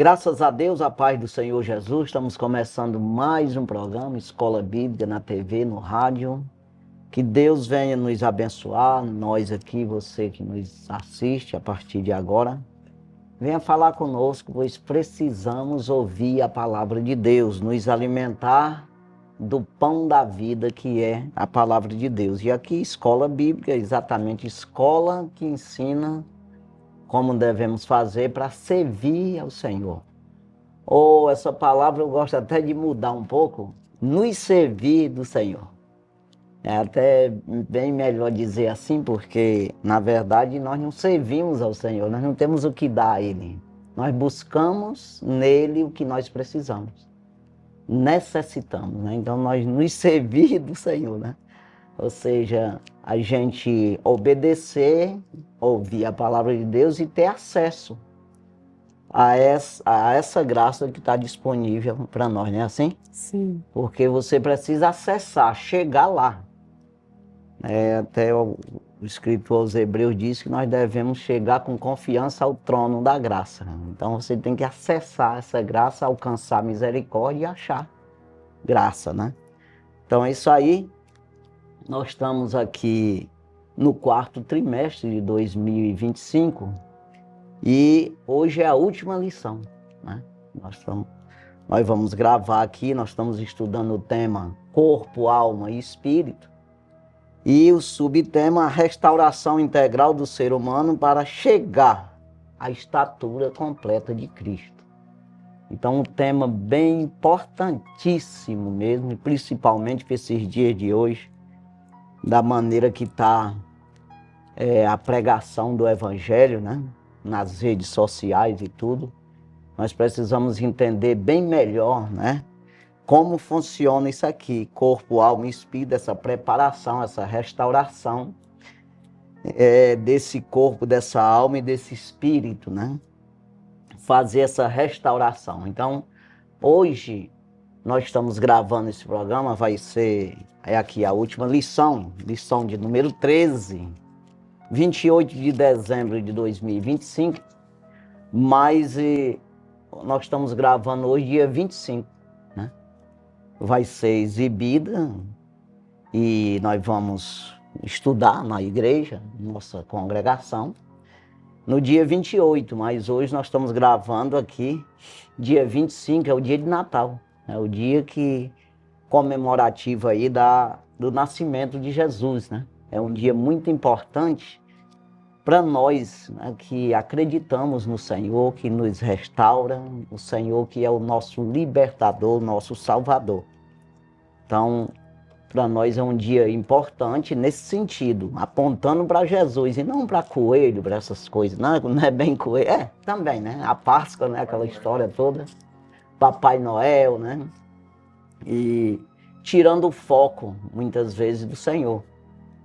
Graças a Deus, a paz do Senhor Jesus, estamos começando mais um programa, Escola Bíblica, na TV, no rádio. Que Deus venha nos abençoar, nós aqui, você que nos assiste a partir de agora. Venha falar conosco, pois precisamos ouvir a palavra de Deus, nos alimentar do pão da vida que é a palavra de Deus. E aqui, Escola Bíblica, exatamente escola que ensina como devemos fazer para servir ao Senhor. Ou essa palavra eu gosto até de mudar um pouco, nos servir do Senhor. É até bem melhor dizer assim, porque na verdade nós não servimos ao Senhor, nós não temos o que dar a Ele. Nós buscamos nele o que nós precisamos, necessitamos, né? Então nós nos servir do Senhor, né? Ou seja, a gente obedecer, ouvir a palavra de Deus e ter acesso a essa graça que está disponível para nós, não é assim? Sim. Porque você precisa acessar, chegar lá. Até o escritor aos Hebreus diz que nós devemos chegar com confiança ao trono da graça. Então você tem que acessar essa graça, alcançar misericórdia e achar graça, né? Então é isso aí. Nós estamos aqui no quarto trimestre de 2025 e hoje é a última lição, né? Nós vamos gravar aqui, nós estamos estudando o tema Corpo, Alma e Espírito e o subtema Restauração Integral do Ser Humano para chegar à estatura completa de Cristo. Então, um tema bem importantíssimo mesmo, principalmente para esses dias de hoje, da maneira que está a pregação do Evangelho, né? Nas redes sociais e tudo. Nós precisamos entender bem melhor, né? Como funciona isso aqui, corpo, alma e espírito, essa preparação, essa restauração desse corpo, dessa alma e desse espírito, né? Fazer essa restauração. Então, hoje, nós estamos gravando esse programa, vai ser aqui a última lição de número 13, 28 de dezembro de 2025, mas nós estamos gravando hoje dia 25, né? Vai ser exibida e nós vamos estudar na igreja, nossa congregação, no dia 28, mas hoje nós estamos gravando aqui, dia 25, é o dia de Natal, é o dia comemorativo aí do nascimento de Jesus, né? É um dia muito importante para nós, né, que acreditamos no Senhor, que nos restaura, o Senhor que é o nosso libertador, nosso salvador. Então, para nós é um dia importante nesse sentido, apontando para Jesus e não para coelho, para essas coisas. Não é bem coelho, também, né? A Páscoa, né? Aquela história toda, Papai Noel, né? E tirando o foco, muitas vezes, do Senhor.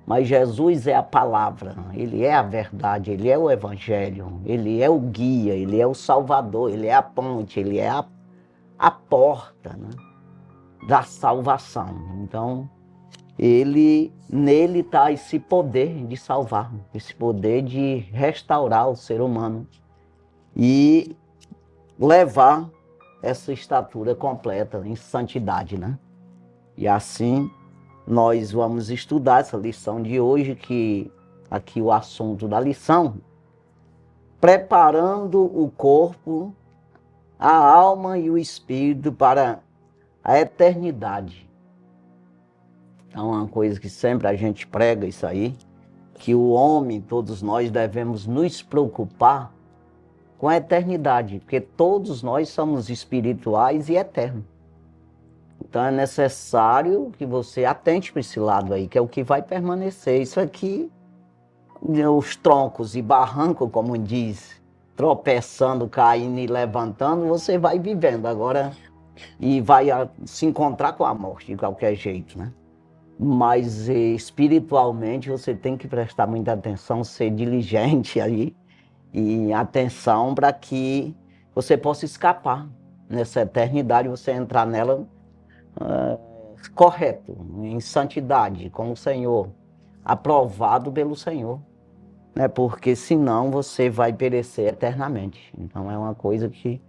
Mas Jesus é a palavra, Ele é a verdade, Ele é o Evangelho, Ele é o guia, Ele é o Salvador, Ele é a ponte, Ele é a porta, né, da salvação. Então, nele está esse poder de salvar, esse poder de restaurar o ser humano e levar essa estatura completa em santidade, né? E assim nós vamos estudar essa lição de hoje, que aqui o assunto da lição, preparando o corpo, a alma e o espírito para a eternidade. Então, é uma coisa que sempre a gente prega isso aí, que o homem, todos nós devemos nos preocupar com a eternidade, porque todos nós somos espirituais e eternos. Então é necessário que você atente para esse lado aí, que é o que vai permanecer. Isso aqui, os troncos e barrancos, como diz, tropeçando, caindo e levantando, você vai vivendo agora e vai se encontrar com a morte de qualquer jeito, né? Mas espiritualmente você tem que prestar muita atenção, ser diligente aí e atenção para que você possa escapar nessa eternidade, você entrar nela correto, em santidade com o Senhor, aprovado pelo Senhor, né? Porque senão você vai perecer eternamente. Então é uma coisa que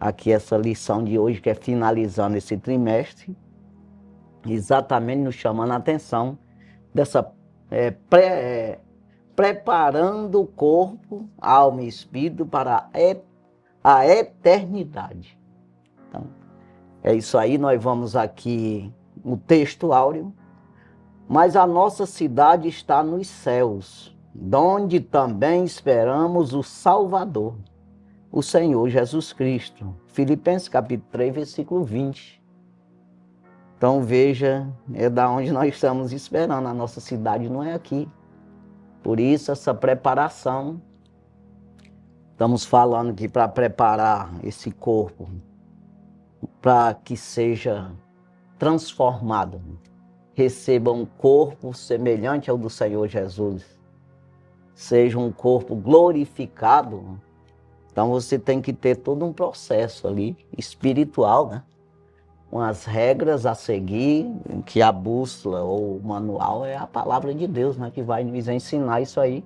aqui essa lição de hoje, que é finalizando esse trimestre, exatamente nos chamando a atenção dessa preparando o corpo, alma e espírito para a eternidade. Então, é isso aí, nós vamos aqui no texto áureo. Mas a nossa cidade está nos céus, donde também esperamos o Salvador, o Senhor Jesus Cristo. Filipenses capítulo 3, versículo 20. Então veja, é da onde nós estamos esperando, a nossa cidade não é aqui. Por isso essa preparação, estamos falando aqui para preparar esse corpo, para que seja transformado, receba um corpo semelhante ao do Senhor Jesus, seja um corpo glorificado. Então você tem que ter todo um processo ali, espiritual, né? Com as regras a seguir, que a bússola ou o manual é a palavra de Deus, né? Que vai nos ensinar isso aí.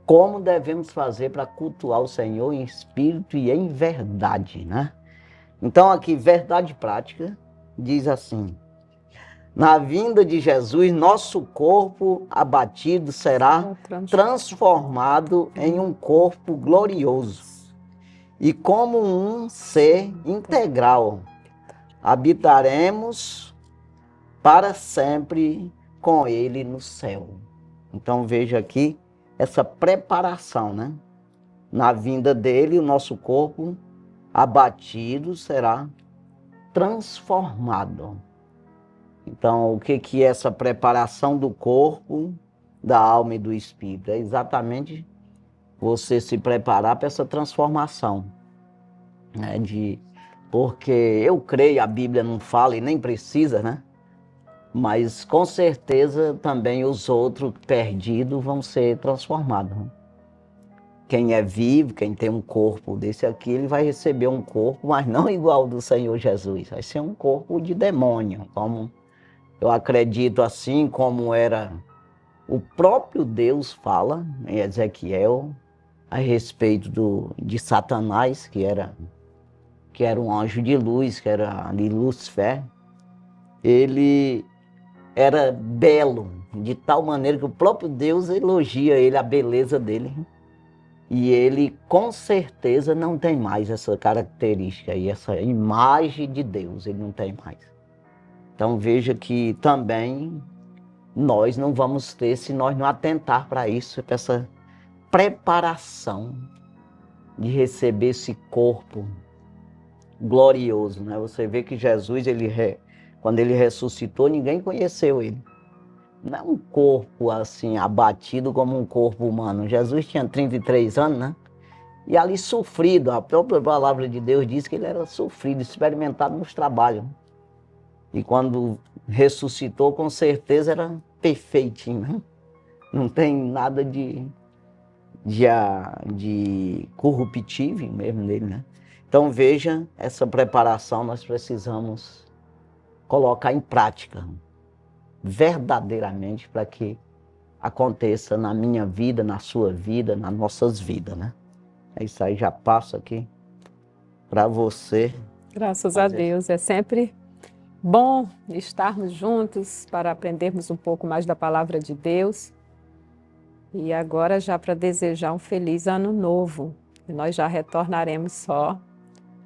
Como devemos fazer para cultuar o Senhor em espírito e em verdade, né? Então aqui, verdade prática, diz assim: na vinda de Jesus, nosso corpo abatido será transformado em um corpo glorioso. E como um ser integral, habitaremos para sempre com Ele no céu. Então veja aqui essa preparação, né? Na vinda dele, o nosso corpo abatido será transformado. Então, o que é essa preparação do corpo, da alma e do espírito? É exatamente você se preparar para essa transformação, né? Porque eu creio, a Bíblia não fala e nem precisa, né? Mas com certeza também os outros perdidos vão ser transformados, né? Quem é vivo, quem tem um corpo desse aqui, ele vai receber um corpo, mas não igual ao do Senhor Jesus. Vai ser um corpo de demônio, como eu acredito, assim como era o próprio Deus fala em Ezequiel a respeito de Satanás, que era um anjo de luz, que era ali Lúcifer. Ele era belo, de tal maneira que o próprio Deus elogia ele, a beleza dele. E ele, com certeza, não tem mais essa característica e essa imagem de Deus, ele não tem mais. Então veja que também nós não vamos ter se nós não atentar para isso, para essa preparação de receber esse corpo glorioso, né? Você vê que Jesus, quando ele ressuscitou, ninguém conheceu ele. Não é um corpo assim abatido como um corpo humano. Jesus tinha 33 anos, né? E ali sofrido, a própria palavra de Deus diz que ele era sofrido, experimentado nos trabalhos. E quando ressuscitou, com certeza era perfeitinho, né? Não tem nada de corruptível mesmo nele, né? Então veja, essa preparação nós precisamos colocar em prática, verdadeiramente, para que aconteça na minha vida, na sua vida, nas nossas vidas, né? É isso aí, já passo aqui para você. Graças a Deus, é sempre bom estarmos juntos para aprendermos um pouco mais da palavra de Deus. E agora já para desejar um feliz ano novo. E nós já retornaremos só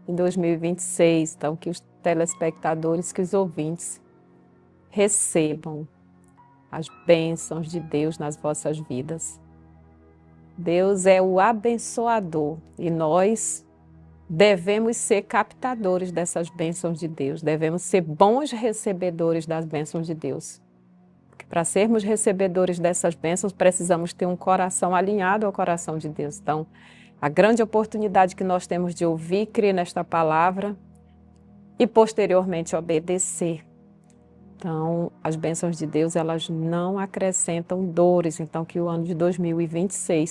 em 2026, então que os telespectadores, que os ouvintes recebam as bênçãos de Deus nas vossas vidas. Deus é o abençoador e nós devemos ser captadores dessas bênçãos de Deus, devemos ser bons recebedores das bênçãos de Deus. Porque para sermos recebedores dessas bênçãos, precisamos ter um coração alinhado ao coração de Deus. Então, a grande oportunidade que nós temos de ouvir, crer nesta palavra e posteriormente obedecer. Então, as bênçãos de Deus, elas não acrescentam dores. Então, que o ano de 2026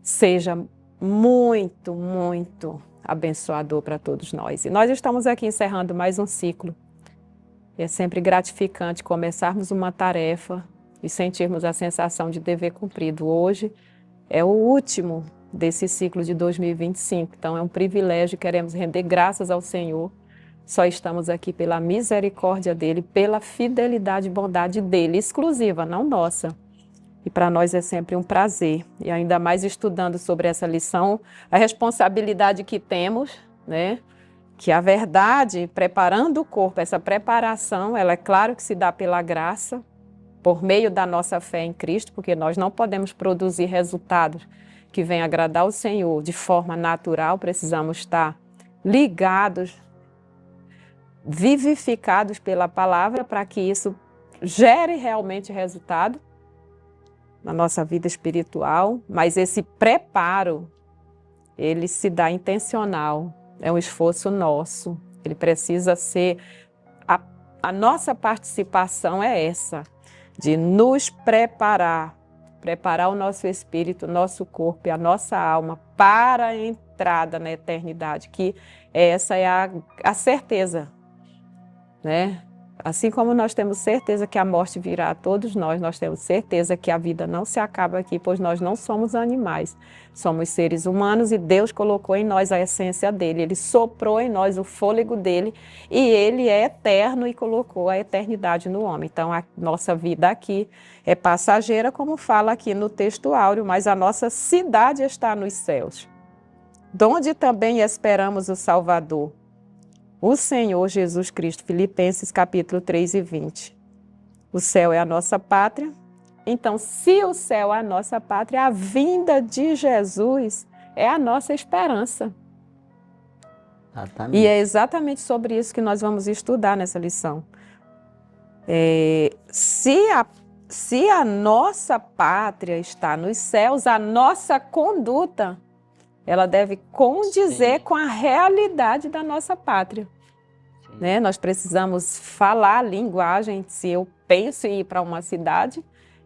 seja muito, muito abençoador para todos nós. E nós estamos aqui encerrando mais um ciclo. É sempre gratificante começarmos uma tarefa e sentirmos a sensação de dever cumprido. Hoje é o último desse ciclo de 2025. Então, é um privilégio, queremos render graças ao Senhor. Só estamos aqui pela misericórdia dEle, pela fidelidade e bondade dEle, exclusiva, não nossa. E para nós é sempre um prazer. E ainda mais estudando sobre essa lição, a responsabilidade que temos, né? Que a verdade, preparando o corpo, essa preparação, ela é claro que se dá pela graça, por meio da nossa fé em Cristo, porque nós não podemos produzir resultados que venham agradar o Senhor de forma natural, precisamos estar ligados, vivificados pela palavra, para que isso gere realmente resultado na nossa vida espiritual, mas esse preparo, ele se dá intencional, é um esforço nosso, ele precisa ser, a nossa participação é essa, de nos preparar o nosso espírito, o nosso corpo e a nossa alma para a entrada na eternidade, que essa é a certeza, né? Assim como nós temos certeza que a morte virá a todos nós temos certeza que a vida não se acaba aqui, pois nós não somos animais, somos seres humanos e Deus colocou em nós a essência dele, ele soprou em nós o fôlego dele e ele é eterno e colocou a eternidade no homem. Então a nossa vida aqui é passageira, como fala aqui no texto áureo, mas a nossa cidade está nos céus, donde também esperamos o Salvador, o Senhor Jesus Cristo. Filipenses capítulo 3 e 20. O céu é a nossa pátria. Então, se o céu é a nossa pátria, a vinda de Jesus é a nossa esperança. Exatamente. E é exatamente sobre isso que nós vamos estudar nessa lição. Se a nossa pátria está nos céus, a nossa conduta, ela deve condizer com a realidade da nossa pátria. Né? Nós precisamos falar a linguagem. Se eu penso em ir para uma cidade,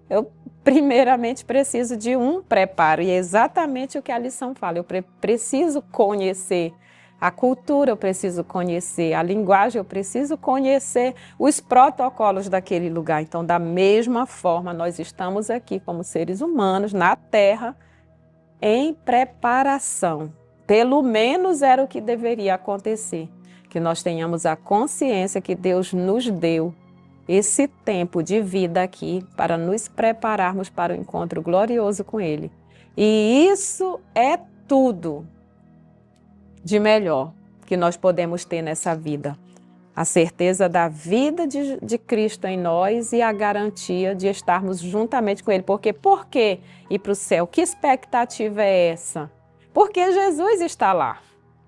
eu primeiramente preciso de um preparo. E é exatamente o que a lição fala. Eu preciso conhecer a cultura, eu preciso conhecer a linguagem, eu preciso conhecer os protocolos daquele lugar. Então, da mesma forma, nós estamos aqui como seres humanos na Terra, em preparação. Pelo menos era o que deveria acontecer, que nós tenhamos a consciência que Deus nos deu esse tempo de vida aqui para nos prepararmos para o encontro glorioso com Ele. E isso é tudo de melhor que nós podemos ter nessa vida. A certeza da vida de Cristo em nós e a garantia de estarmos juntamente com Ele. Porque por que ir para o céu? Que expectativa é essa? Porque Jesus está lá.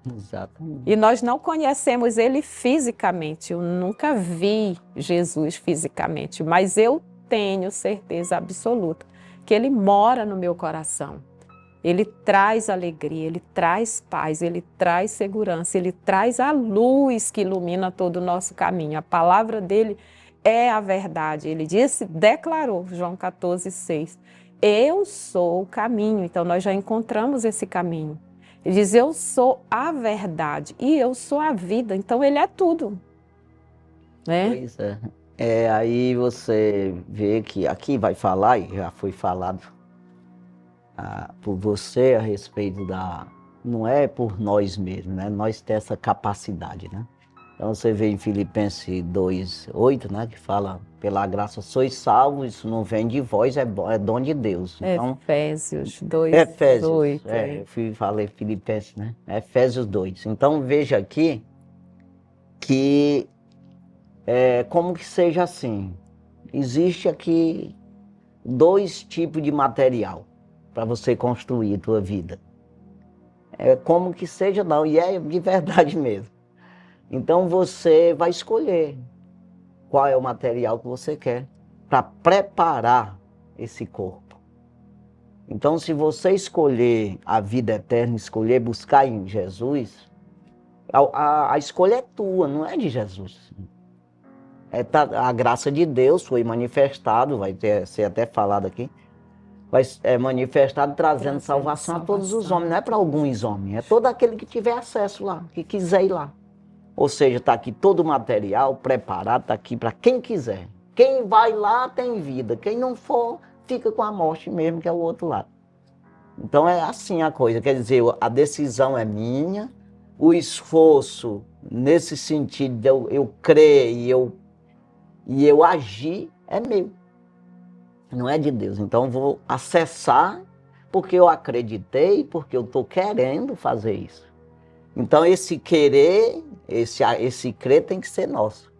Exatamente. E nós não conhecemos Ele fisicamente. Eu nunca vi Jesus fisicamente, mas eu tenho certeza absoluta que Ele mora no meu coração. Ele traz alegria, Ele traz paz, Ele traz segurança, Ele traz a luz que ilumina todo o nosso caminho. A palavra dEle é a verdade. Ele disse, declarou, João 14:6, eu sou o caminho. Então nós já encontramos esse caminho. Ele diz, eu sou a verdade e eu sou a vida. Então Ele é tudo. Né? Pois é. Aí você vê que aqui vai falar, e já foi falado por você a respeito não é por nós mesmos, né? Nós temos essa capacidade, né? Então você vê em Filipenses 2:8, né? Que fala, pela graça sois salvos, isso não vem de vós, é dom de Deus. Então, Efésios 2:8. Eu falei Filipenses, né? Efésios 2. Então veja aqui que como que seja assim, existe aqui 2 tipos de material para você construir a tua vida. Como que seja não, e é de verdade mesmo. Então você vai escolher qual é o material que você quer para preparar esse corpo. Então se você escolher a vida eterna, escolher buscar em Jesus, a escolha é tua, não é de Jesus. A graça de Deus foi manifestado, vai ser até falado aqui, é manifestado trazendo salvação a todos os homens, não é para alguns homens, é todo aquele que tiver acesso lá, que quiser ir lá. Ou seja, está aqui todo o material preparado, está aqui para quem quiser. Quem vai lá tem vida, quem não for, fica com a morte mesmo, que é o outro lado. Então é assim a coisa, quer dizer, a decisão é minha, o esforço nesse sentido de eu crer e eu agir é meu, não é de Deus. Então eu vou acessar porque eu acreditei, porque eu estou querendo fazer isso. Então esse querer, esse crer tem que ser nosso.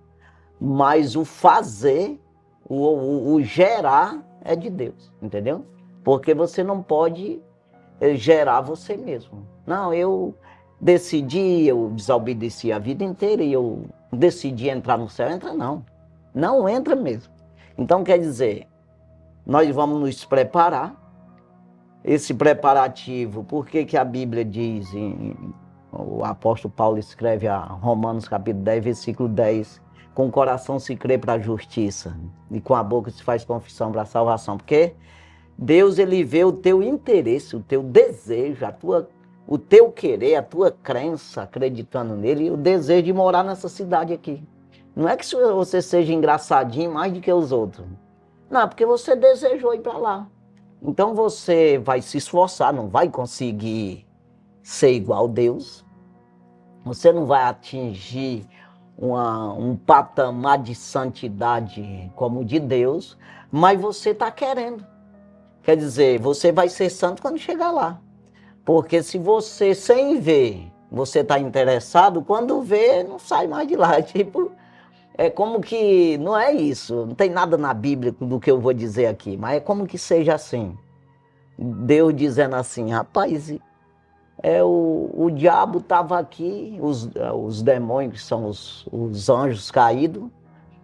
Mas o fazer, o gerar é de Deus, entendeu? Porque você não pode gerar você mesmo. Não, eu decidi, eu desobedeci a vida inteira e eu decidi entrar no céu. Entra não. Não entra mesmo. Então quer dizer, nós vamos nos preparar. Esse preparativo, por que a Bíblia diz, o apóstolo Paulo escreve a Romanos capítulo 10, versículo 10, com o coração se crê para a justiça e com a boca se faz confissão para a salvação. Porque Deus, ele vê o teu interesse, o teu desejo, o teu querer, a tua crença, acreditando nele, e o desejo de morar nessa cidade aqui. Não é que você seja engraçadinho mais do que os outros. Não, porque você desejou ir para lá. Então você vai se esforçar, não vai conseguir ser igual a Deus. Você não vai atingir um patamar de santidade como o de Deus, mas você está querendo. Quer dizer, você vai ser santo quando chegar lá. Porque se você, sem ver, você está interessado, quando vê, não sai mais de lá. Tipo, é como que, não é isso, não tem nada na Bíblia do que eu vou dizer aqui, mas é como que seja assim. Deus dizendo assim, rapaz, o diabo estava aqui, os demônios, que são os anjos caídos,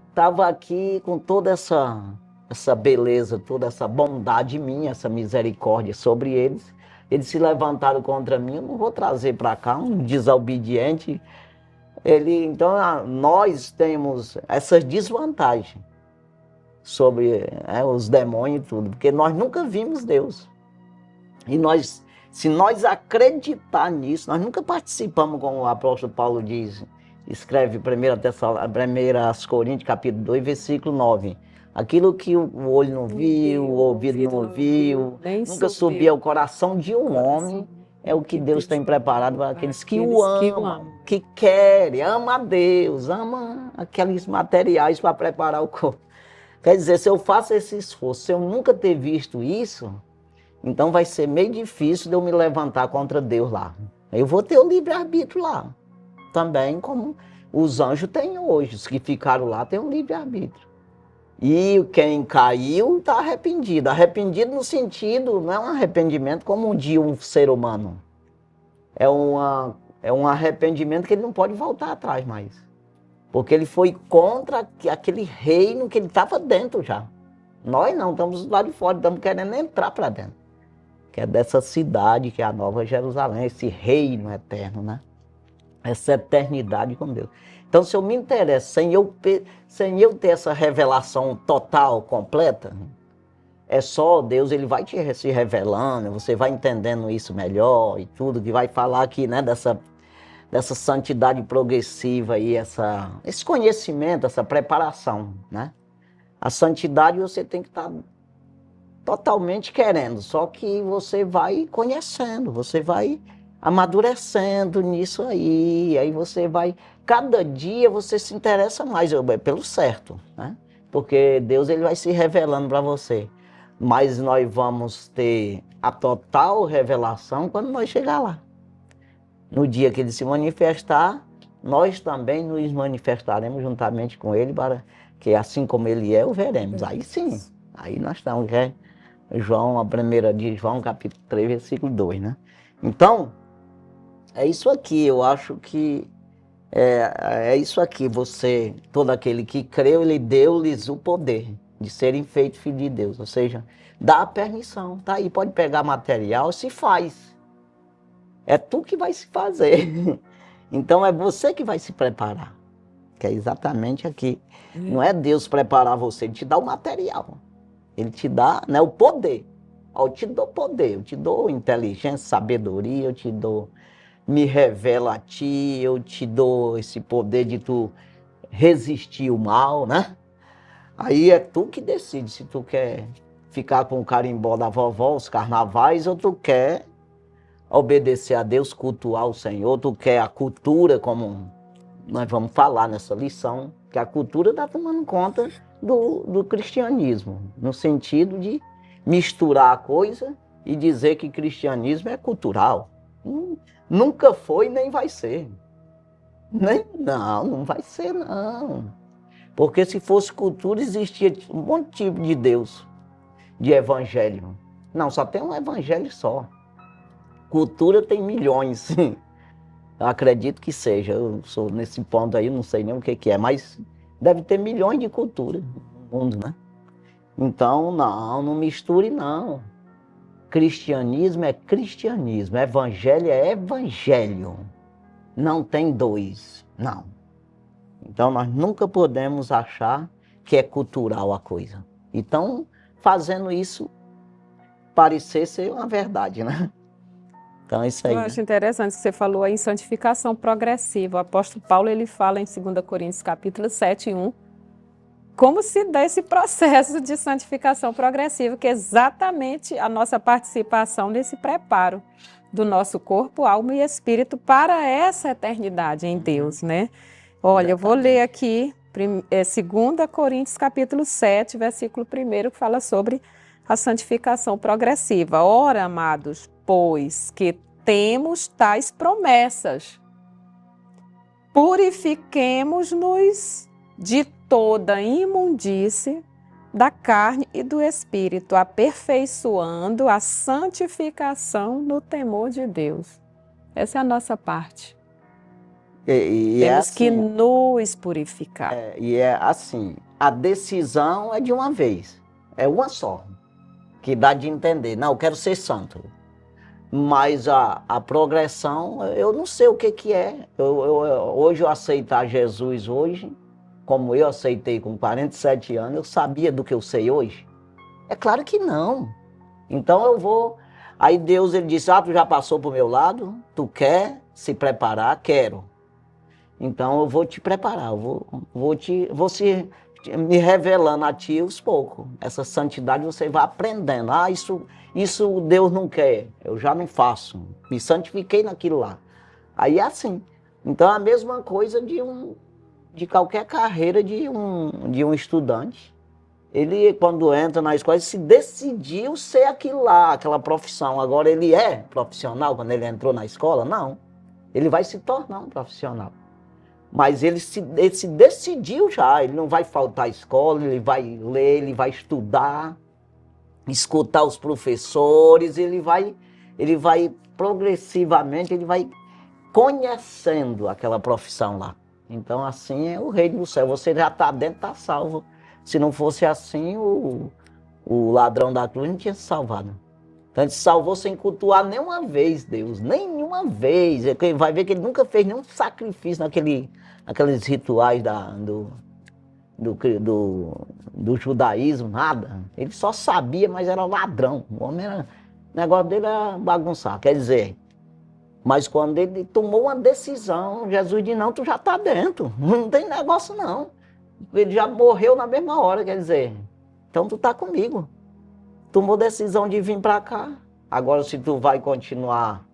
estava aqui com toda essa beleza, toda essa bondade minha, essa misericórdia sobre eles. Eles se levantaram contra mim, eu não vou trazer para cá um desobediente. Então, nós temos essas desvantagens sobre os demônios e tudo, porque nós nunca vimos Deus. E se nós acreditar nisso, nós nunca participamos, como o apóstolo Paulo diz, escreve 1 Coríntios, capítulo 2, versículo 9. Aquilo que o olho não viu, o ouvido não ouviu, nunca subiu ao coração de um homem, é o que Deus tem preparado para aqueles que o amam, que querem, ama a Deus, ama aqueles materiais para preparar o corpo. Quer dizer, se eu faço esse esforço, se eu nunca ter visto isso, então vai ser meio difícil de eu me levantar contra Deus lá. Eu vou ter o livre-arbítrio lá. Também como os anjos têm hoje. Os que ficaram lá têm um livre-arbítrio. E quem caiu está arrependido. Arrependido no sentido, não é um arrependimento como de um ser humano. É um arrependimento que ele não pode voltar atrás mais. Porque ele foi contra aquele reino que ele estava dentro já. Nós não, estamos lá de fora, estamos querendo entrar para dentro. Que é dessa cidade, que é a Nova Jerusalém, esse reino eterno, né? Essa eternidade com Deus. Então, se eu me interesso, sem eu ter essa revelação total, completa, é só Deus, ele vai se revelando, você vai entendendo isso melhor e tudo, que vai falar aqui, né, dessa santidade progressiva e esse conhecimento, essa preparação, né? A santidade você tem que estar totalmente querendo, só que você vai conhecendo, você vai amadurecendo nisso aí você vai, cada dia você se interessa mais pelo certo, né? Porque Deus, ele vai se revelando para você, mas nós vamos ter a total revelação quando nós chegar lá. No dia que ele se manifestar, nós também nos manifestaremos juntamente com ele, para que assim como ele é, o veremos. Aí sim, aí nós estamos, João, a primeira de João, capítulo 3, versículo 2, né? Então, é isso aqui, eu acho que é isso aqui, todo aquele que creu, ele deu-lhes o poder de serem feitos filhos de Deus, ou seja, dá a permissão, tá aí, pode pegar material, se faz. É tu que vai se fazer. Então é você que vai se preparar, que é exatamente aqui. Não é Deus preparar você, ele te dá o material. Ele te dá, né, o poder. Eu te dou poder, eu te dou inteligência, sabedoria, me revela a ti, eu te dou esse poder de tu resistir o mal, né? Aí é tu que decide se tu quer ficar com o carimbó da vovó, os carnavais, ou tu quer obedecer a Deus, cultuar o Senhor, tu quer a cultura, como nós vamos falar nessa lição, que a cultura está tomando conta do cristianismo, no sentido de misturar a coisa e dizer que cristianismo é cultural. Nunca foi nem vai ser. Não vai ser não. Porque se fosse cultura, existia um monte de tipo de Deus, de evangelho. Não, só tem um evangelho só. Cultura tem milhões. Eu acredito que seja. Eu sou nesse ponto aí, não sei nem o que é, mas deve ter milhões de culturas no mundo, né? Então, não misture não. Cristianismo é cristianismo, evangelho é evangelho. Não tem dois, não. Então, nós nunca podemos achar que é cultural a coisa. Então, fazendo isso parecer ser uma verdade, né? Então, é isso aí. Eu acho interessante que você falou aí em santificação progressiva. O apóstolo Paulo, ele fala em 2 Coríntios capítulo 7:1, como se dá esse processo de santificação progressiva, que é exatamente a nossa participação nesse preparo do nosso corpo, alma e espírito para essa eternidade em Deus, né? Olha, eu vou ler aqui 2 Coríntios capítulo 7, versículo 1, que fala sobre a santificação progressiva. Ora, amados, pois que temos tais promessas, purifiquemo-nos de toda imundície da carne e do espírito, aperfeiçoando a santificação no temor de Deus. Essa é a nossa parte. E Temos é assim, que nos purificar. E é assim, a decisão é de uma vez, é uma só, que dá de entender. Não, eu quero ser santo. Mas a progressão, eu não sei o que é. Hoje eu aceitar Jesus hoje, como eu aceitei com 47 anos, eu sabia do que eu sei hoje? É claro que não. Então eu vou... Aí Deus, ele disse, tu já passou pro meu lado? Tu quer se preparar? Quero. Então eu vou te preparar, eu vou me revelando a ti aos poucos. Essa santidade você vai aprendendo. Isso Deus não quer, eu já não faço. Me santifiquei naquilo lá. Aí é assim. Então é a mesma coisa de qualquer carreira de um estudante. Ele, quando entra na escola, ele se decidiu ser aquilo lá, aquela profissão. Agora ele é profissional quando ele entrou na escola? Não. Ele vai se tornar um profissional. Mas ele se decidiu já, ele não vai faltar à escola, ele vai ler, ele vai estudar, escutar os professores, ele vai progressivamente, ele vai conhecendo aquela profissão lá. Então assim é o reino do céu, você já está dentro, está salvo. Se não fosse assim, o ladrão da cruz não tinha se salvado. Então ele se salvou sem cultuar nenhuma vez Deus, nenhuma vez. Vai ver que ele nunca fez nenhum sacrifício naqueles rituais do judaísmo, nada. Ele só sabia, mas era ladrão. O negócio dele era bagunçar, quer dizer. Mas quando ele tomou uma decisão, Jesus disse, não, tu já está dentro, não tem negócio não. Ele já morreu na mesma hora, quer dizer, então tu está comigo. Tomou decisão de vir para cá. Agora, se tu vai continuar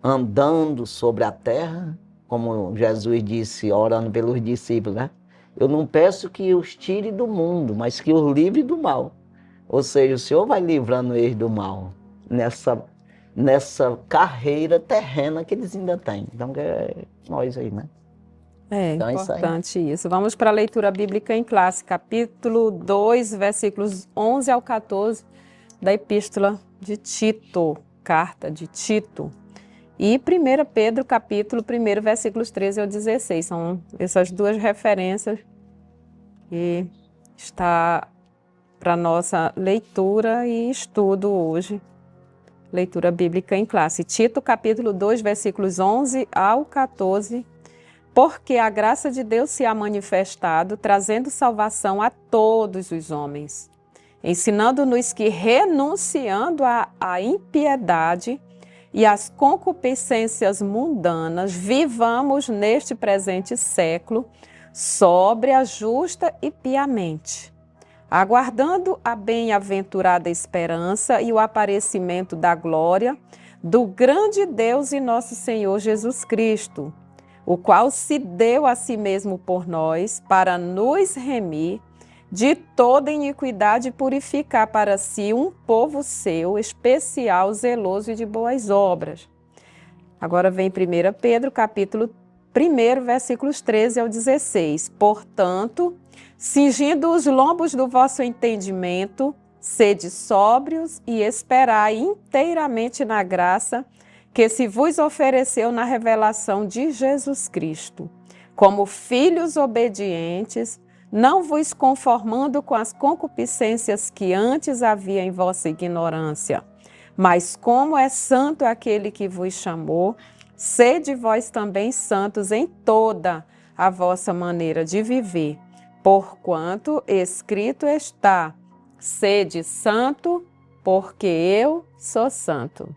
andando sobre a terra, como Jesus disse, orando pelos discípulos, né? Eu não peço que os tire do mundo, mas que os livre do mal. Ou seja, o Senhor vai livrando eles do mal nessa carreira terrena que eles ainda têm. Então, é nós aí, né? É então, importante isso. Vamos para a leitura bíblica em classe, capítulo 2, versículos 11 ao 14, da Epístola de Tito, carta de Tito. E 1 Pedro, capítulo 1, versículos 13 ao 16. São essas duas referências que está para nossa leitura e estudo hoje. Leitura bíblica em classe. Tito, capítulo 2, versículos 11 ao 14. Porque a graça de Deus se há manifestado, trazendo salvação a todos os homens, ensinando-nos que, renunciando à impiedade e às concupiscências mundanas, vivamos neste presente século sóbria, justa e piamente, aguardando a bem-aventurada esperança e o aparecimento da glória do grande Deus e nosso Senhor Jesus Cristo, o qual se deu a si mesmo por nós para nos remir de toda iniquidade e purificar para si um povo seu, especial, zeloso e de boas obras. Agora vem 1 Pedro, capítulo 1, versículos 13 ao 16. Portanto, cingindo os lombos do vosso entendimento, sede sóbrios e esperai inteiramente na graça que se vos ofereceu na revelação de Jesus Cristo. Como filhos obedientes, não vos conformando com as concupiscências que antes havia em vossa ignorância, mas como é santo aquele que vos chamou, sede vós também santos em toda a vossa maneira de viver, porquanto escrito está: sede santo, porque eu sou santo.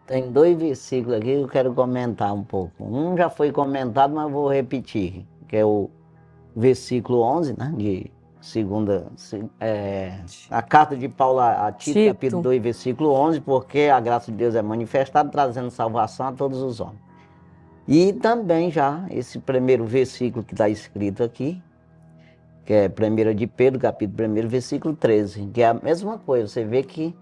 Tem 2 versículos aqui que eu quero comentar um pouco. Um já foi comentado, mas vou repetir, que é o versículo 11, né, de a carta de Paulo a Tito, capítulo 2, versículo 11, porque a graça de Deus é manifestada, trazendo salvação a todos os homens. E também já esse primeiro versículo que está escrito aqui, que é 1 de Pedro, capítulo 1, versículo 13, que é a mesma coisa, você vê que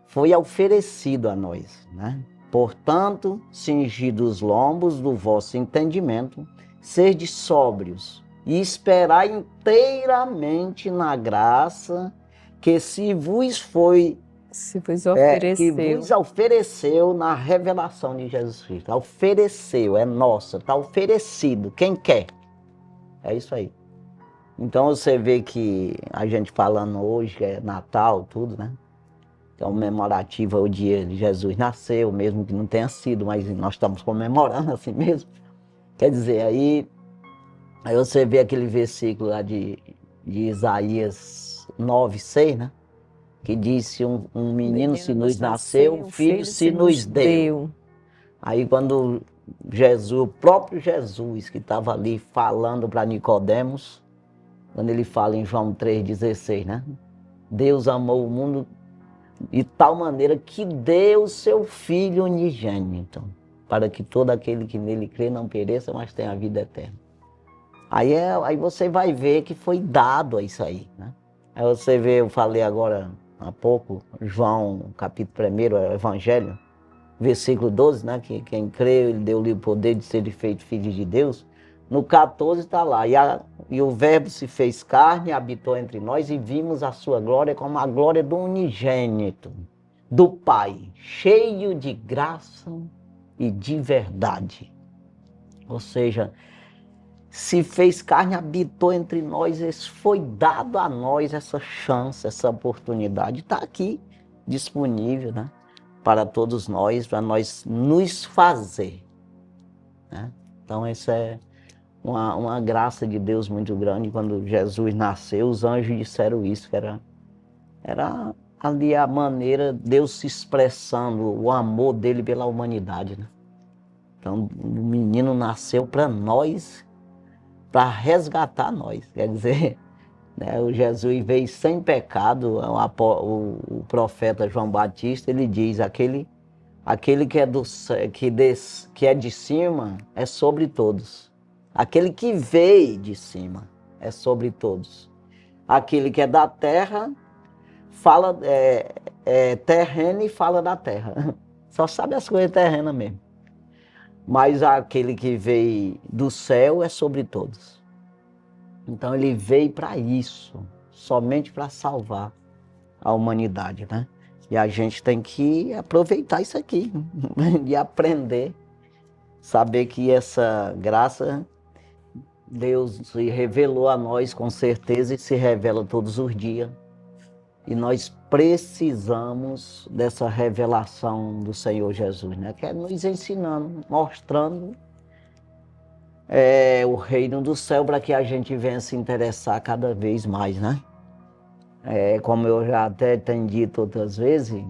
foi oferecido a nós, né? Portanto, cingidos os lombos do vosso entendimento, sede sóbrios e esperai inteiramente na graça que vos ofereceu na revelação de Jesus Cristo. Ofereceu, é nossa, está oferecido. Quem quer? É isso aí. Então você vê que a gente falando hoje, que é Natal, tudo, né? Que é comemorativo ao dia de Jesus nasceu, mesmo que não tenha sido, mas nós estamos comemorando assim mesmo. Quer dizer, aí você vê aquele versículo lá de Isaías 9:6, né? Que disse, um menino se nos nasceu, um filho se nos deu. Aí quando Jesus, o próprio Jesus, que estava ali falando para Nicodemos, quando ele fala em João 3,16, né? Deus amou o mundo de tal maneira que deu seu Filho unigênito, para que todo aquele que nele crê não pereça, mas tenha a vida eterna. Aí você vai ver que foi dado a isso aí, né? Aí você vê, eu falei agora há pouco, João, capítulo 1, o Evangelho, versículo 12, né? Que quem crê, ele deu-lhe o poder de ser feito filho de Deus. No 14 está lá, e o verbo se fez carne, habitou entre nós e vimos a sua glória como a glória do unigênito, do Pai, cheio de graça e de verdade. Ou seja, se fez carne, habitou entre nós, foi dado a nós essa chance, essa oportunidade, está aqui disponível, né, para todos nós, para nós nos fazer, né? Então essa é uma graça de Deus muito grande. Quando Jesus nasceu, os anjos disseram isso, que era ali a maneira de Deus se expressando, o amor dele pela humanidade, né? Então o menino nasceu para nós, para resgatar nós, quer dizer, né, o Jesus veio sem pecado. O profeta João Batista, ele diz, aquele que é de cima é sobre todos. Aquele que veio de cima é sobre todos. Aquele que é da terra, fala terreno e fala da terra. Só sabe as coisas terrenas mesmo. Mas aquele que veio do céu é sobre todos. Então ele veio para isso, somente para salvar a humanidade, né? E a gente tem que aproveitar isso aqui, de aprender, saber que essa graça Deus se revelou a nós com certeza e se revela todos os dias. E nós precisamos dessa revelação do Senhor Jesus, né? Que é nos ensinando, mostrando o reino do céu para que a gente venha se interessar cada vez mais, né? Como eu já até tenho dito outras vezes,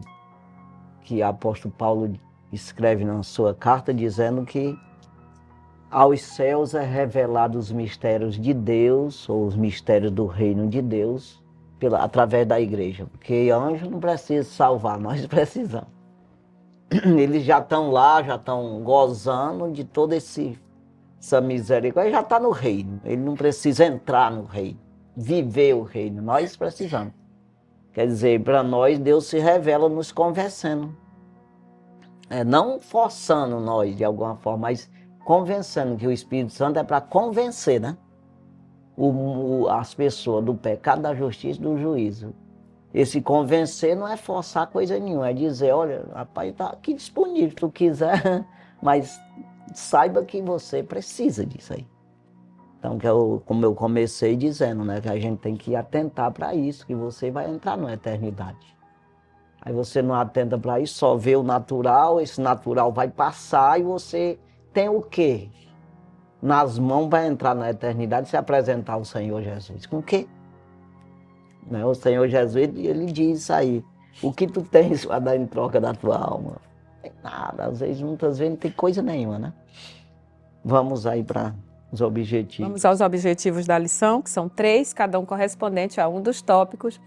que o apóstolo Paulo escreve na sua carta dizendo que aos céus é revelado os mistérios de Deus, ou os mistérios do reino de Deus, através da igreja, porque anjo não precisa salvar, nós precisamos. Eles já estão lá, já estão gozando de toda essa misericórdia, já está no reino, ele não precisa entrar no reino, viver o reino, nós precisamos. Quer dizer, para nós Deus se revela nos convencendo, não forçando nós de alguma forma, mas convencendo, que o Espírito Santo é para convencer, né? As pessoas do pecado, da justiça e do juízo. Esse convencer não é forçar coisa nenhuma, é dizer, olha, rapaz, está aqui disponível, se tu quiser, mas saiba que você precisa disso aí. Então, como eu comecei dizendo, né, que a gente tem que atentar para isso, que você vai entrar na eternidade. Aí você não atenta para isso, só vê o natural, esse natural vai passar e você tem o quê? Nas mãos para entrar na eternidade, se apresentar ao Senhor Jesus. Com o quê? Né? O Senhor Jesus, ele diz isso aí. O que tu tens para dar em troca da tua alma? Não tem nada, às vezes, muitas vezes não tem coisa nenhuma, né? Vamos aí para os objetivos. Vamos aos objetivos da lição, que são 3, cada um correspondente a um dos tópicos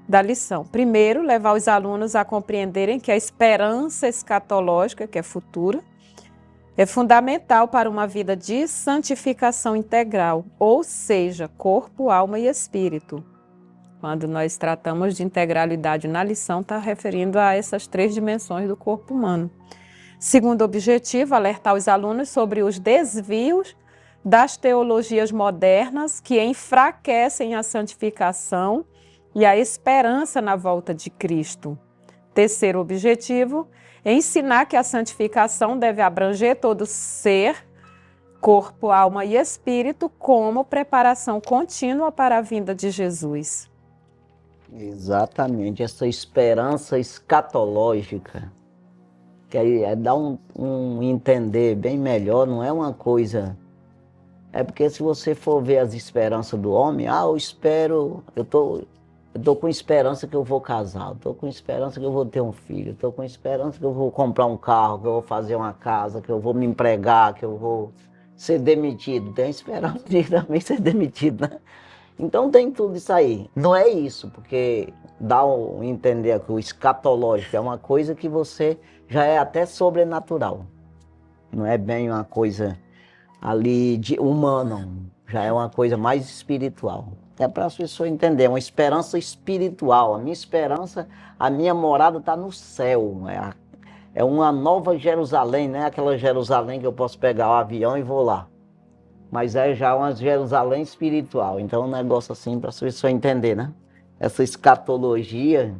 da lição. Primeiro, levar os alunos a compreenderem que a esperança escatológica, que é futura, é fundamental para uma vida de santificação integral, ou seja, corpo, alma e espírito. Quando nós tratamos de integralidade na lição, está referindo a essas 3 dimensões do corpo humano. Segundo objetivo, alertar os alunos sobre os desvios das teologias modernas que enfraquecem a santificação e a esperança na volta de Cristo. Terceiro objetivo, ensinar que a santificação deve abranger todo ser, corpo, alma e espírito, como preparação contínua para a vinda de Jesus. Exatamente, essa esperança escatológica, que é dar um entender bem melhor, não é uma coisa... É porque se você for ver as esperanças do homem, eu espero, eu tô com esperança que eu vou casar, eu tô com esperança que eu vou ter um filho, eu tô com esperança que eu vou comprar um carro, que eu vou fazer uma casa, que eu vou me empregar, que eu vou ser demitido. Tem esperança de também ser demitido, né? Então tem tudo isso aí. Não é isso, porque dá um entender que o escatológico é uma coisa que você já é até sobrenatural. Não é bem uma coisa ali de humano, já é uma coisa mais espiritual. É para as pessoas entenderem, uma esperança espiritual. A minha esperança, a minha morada está no céu. É uma nova Jerusalém, não é aquela Jerusalém que eu posso pegar o avião e vou lá. Mas é já uma Jerusalém espiritual. Então é um negócio assim para as pessoas entenderem, né? Essa escatologia,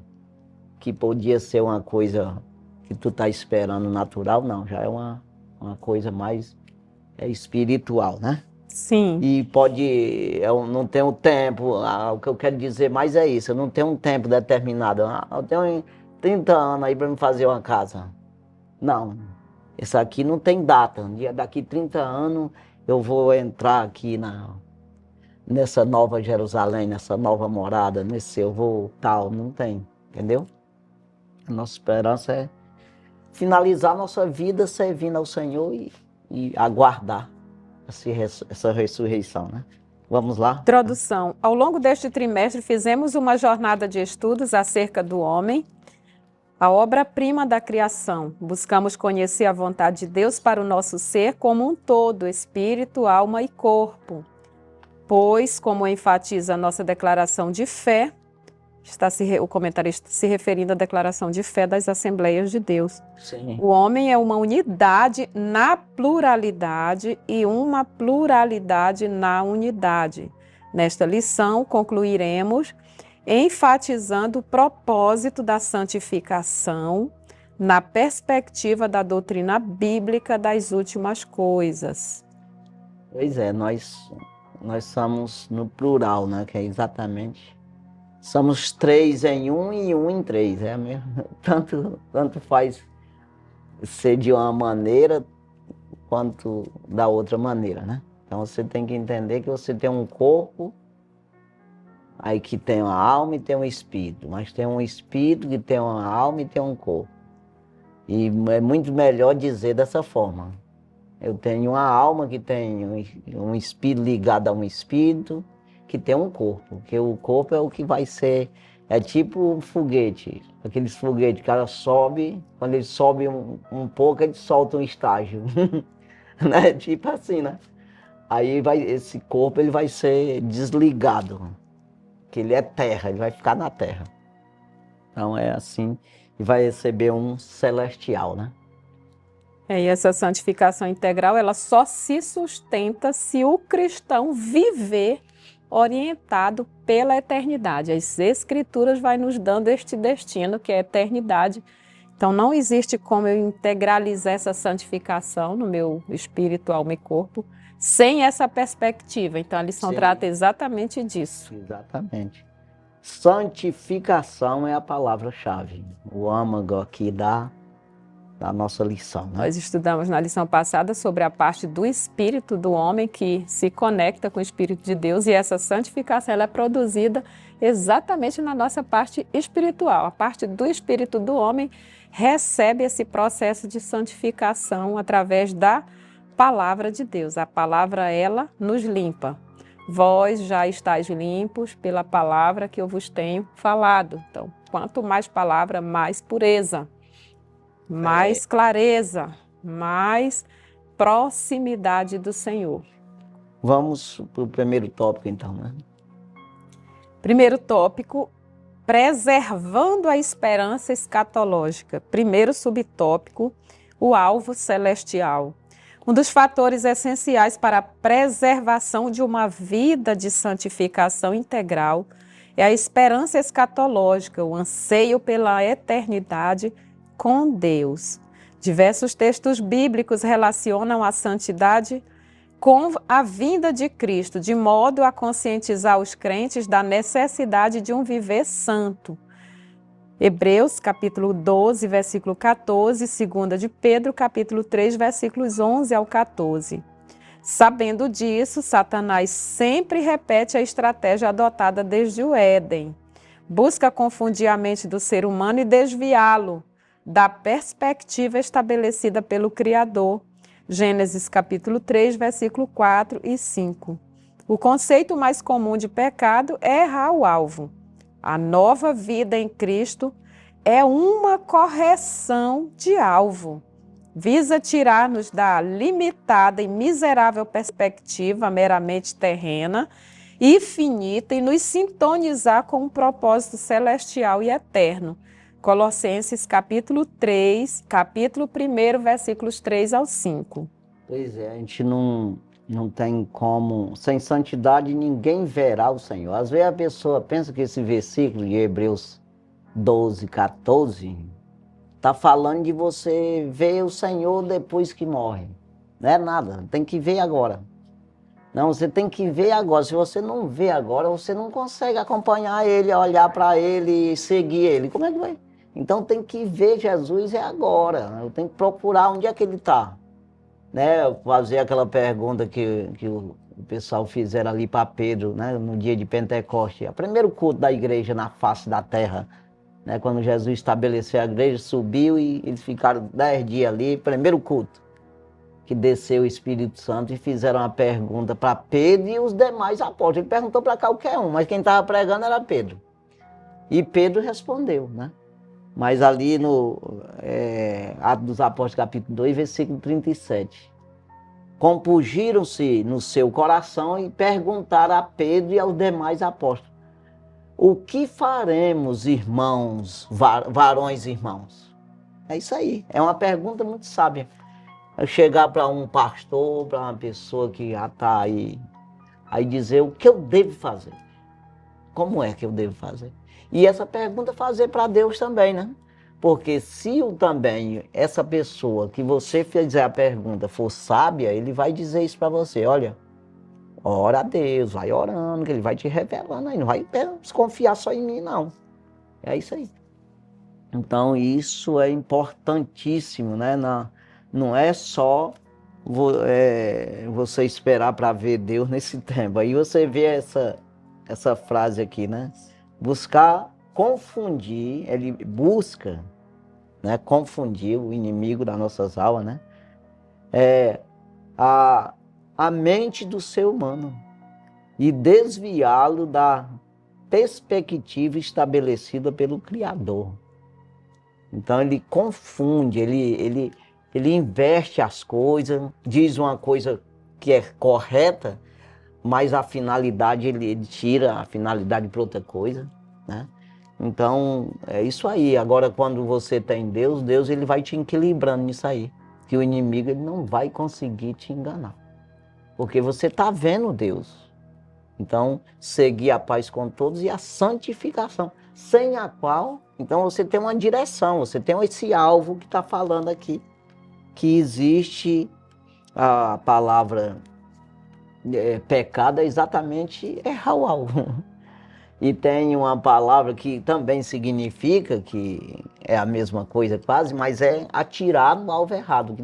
que podia ser uma coisa que tu está esperando natural, não, já é uma coisa mais espiritual, né? Sim. E eu não tenho tempo, o que eu quero dizer mais é isso, eu não tenho um tempo determinado. Eu tenho 30 anos aí para me fazer uma casa. Não, isso aqui não tem data. Daqui 30 anos eu vou entrar aqui nessa nova Jerusalém, nessa nova morada, eu vou tal, não tem, entendeu? A nossa esperança é finalizar a nossa vida servindo ao Senhor e aguardar essa ressurreição, né? Vamos lá? Introdução. Ao longo deste trimestre, fizemos uma jornada de estudos acerca do homem, a obra-prima da criação. Buscamos conhecer a vontade de Deus para o nosso ser como um todo, espírito, alma e corpo. Pois, como enfatiza a nossa declaração de fé, o comentarista se referindo à declaração de fé das Assembleias de Deus. Sim. O homem é uma unidade na pluralidade e uma pluralidade na unidade. Nesta lição, concluiremos enfatizando o propósito da santificação na perspectiva da doutrina bíblica das últimas coisas. Pois é, nós somos no plural, né? Que é exatamente... Somos 3 em 1 e 1 em 3, é mesmo. Tanto faz ser de uma maneira quanto da outra maneira, né? Então você tem que entender que você tem um corpo, aí que tem uma alma e tem um espírito, mas tem um espírito que tem uma alma e tem um corpo. E é muito melhor dizer dessa forma. Eu tenho uma alma que tem um espírito ligado a um espírito, que tem um corpo, porque o corpo é o que vai ser, é tipo um foguete, aqueles foguetes, o cara sobe, quando ele sobe um pouco, ele solta um estágio, né? Tipo assim, né? Aí esse corpo ele vai ser desligado, que ele é terra, ele vai ficar na terra. Então é assim, e vai receber um celestial, né? E essa santificação integral, ela só se sustenta se o cristão viver orientado pela eternidade. As Escrituras vai nos dando este destino, que é a eternidade. Então, não existe como eu integralizar essa santificação no meu espírito, alma e corpo, sem essa perspectiva. Então, a lição trata exatamente disso. Exatamente. Santificação é a palavra-chave, o âmago aqui da nossa lição, né? Nós estudamos na lição passada sobre a parte do espírito do homem que se conecta com o Espírito de Deus, e essa santificação ela é produzida exatamente na nossa parte espiritual. A parte do espírito do homem recebe esse processo de santificação através da palavra de Deus. A palavra, ela nos limpa. Vós já estáis limpos pela palavra que eu vos tenho falado. Então, quanto mais palavra, mais pureza, mais clareza, mais proximidade do Senhor. Vamos para o primeiro tópico, então, né? Primeiro tópico, preservando a esperança escatológica. Primeiro subtópico, o alvo celestial. Um dos fatores essenciais para a preservação de uma vida de santificação integral é a esperança escatológica, o anseio pela eternidade com Deus. Diversos textos bíblicos relacionam a santidade com a vinda de Cristo, de modo a conscientizar os crentes da necessidade de um viver santo. Hebreus, capítulo 12, versículo 14, 2 de Pedro, capítulo 3, versículos 11 ao 14. Sabendo disso, Satanás sempre repete a estratégia adotada desde o Éden. Busca confundir a mente do ser humano e desviá-lo da perspectiva estabelecida pelo Criador. Gênesis, capítulo 3, versículo 4 e 5. O conceito mais comum de pecado é errar o alvo. A nova vida em Cristo é uma correção de alvo. Visa tirar-nos da limitada e miserável perspectiva meramente terrena e finita e nos sintonizar com um propósito celestial e eterno. Colossenses capítulo 3, capítulo 1, versículos 3 ao 5. Pois é, a gente não tem como, sem santidade ninguém verá o Senhor. Às vezes a pessoa pensa que esse versículo de Hebreus 12, 14, está falando de você ver o Senhor depois que morre. Não é nada, tem que ver agora. Não, você tem que ver agora. Se você não vê agora, você não consegue acompanhar Ele, olhar para Ele e seguir Ele. Como é que vai? Então tem que ver Jesus agora. Eu tenho que procurar onde é que Ele está. Né, fazer aquela pergunta que o pessoal fizeram ali para Pedro, né, no dia de Pentecoste. O primeiro culto da igreja na face da terra, né, quando Jesus estabeleceu a igreja, subiu e eles ficaram 10 dias ali, primeiro culto, que desceu o Espírito Santo e fizeram uma pergunta para Pedro e os demais apóstolos. Ele perguntou para qualquer um, mas quem estava pregando era Pedro. E Pedro respondeu, né? Mas ali no Atos dos Apóstolos, capítulo 2, versículo 37. Compungiram-se no seu coração e perguntaram a Pedro e aos demais apóstolos: o que faremos, irmãos, varões irmãos? É isso aí, é uma pergunta muito sábia. Eu chegar para um pastor, para uma pessoa que já está aí dizer o que eu devo fazer. Como é que eu devo fazer? E essa pergunta fazer para Deus também, né? Porque se também essa pessoa que você fizer a pergunta for sábia, ele vai dizer isso para você: olha, ora a Deus, vai orando, que ele vai te revelando aí, não vai desconfiar só em mim, não. É isso aí. Então isso é importantíssimo, né? Não é só você esperar para ver Deus nesse tempo. Aí você vê essa frase aqui, né? Buscar confundir, ele busca, né, confundir o inimigo das nossas almas, né? A mente do ser humano. e desviá-lo da perspectiva estabelecida pelo Criador. Então ele confunde, ele inverte as coisas, diz uma coisa que é correta, mas a finalidade, ele tira a finalidade para outra coisa, né? Então, é isso aí. Agora, quando você tem Deus, Deus ele vai te equilibrando nisso aí. Que o inimigo ele não vai conseguir te enganar. Porque você está vendo Deus. Então, seguir a paz com todos e a santificação, sem a qual, então você tem uma direção, você tem esse alvo que está falando aqui, que existe a palavra pecado é exatamente errar o alvo. E tem uma palavra que também significa, que é a mesma coisa quase, mas é atirar no alvo errado.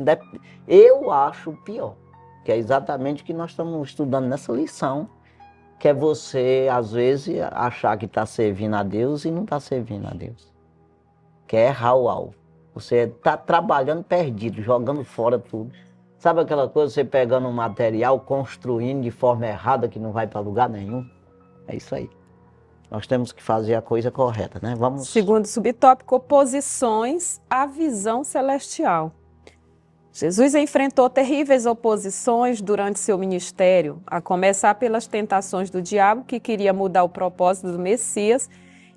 Eu acho pior, que é exatamente o que nós estamos estudando nessa lição, que é você, às vezes, achar que está servindo a Deus e não está servindo a Deus. Que é errar o alvo. Você está trabalhando perdido, jogando fora tudo. Sabe aquela coisa, você pegando um material, construindo de forma errada, que não vai para lugar nenhum? É isso aí. Nós temos que fazer a coisa correta, né? Vamos... Segundo subtópico, oposições à visão celestial. Jesus enfrentou terríveis oposições durante seu ministério, a começar pelas tentações do diabo, que queria mudar o propósito do Messias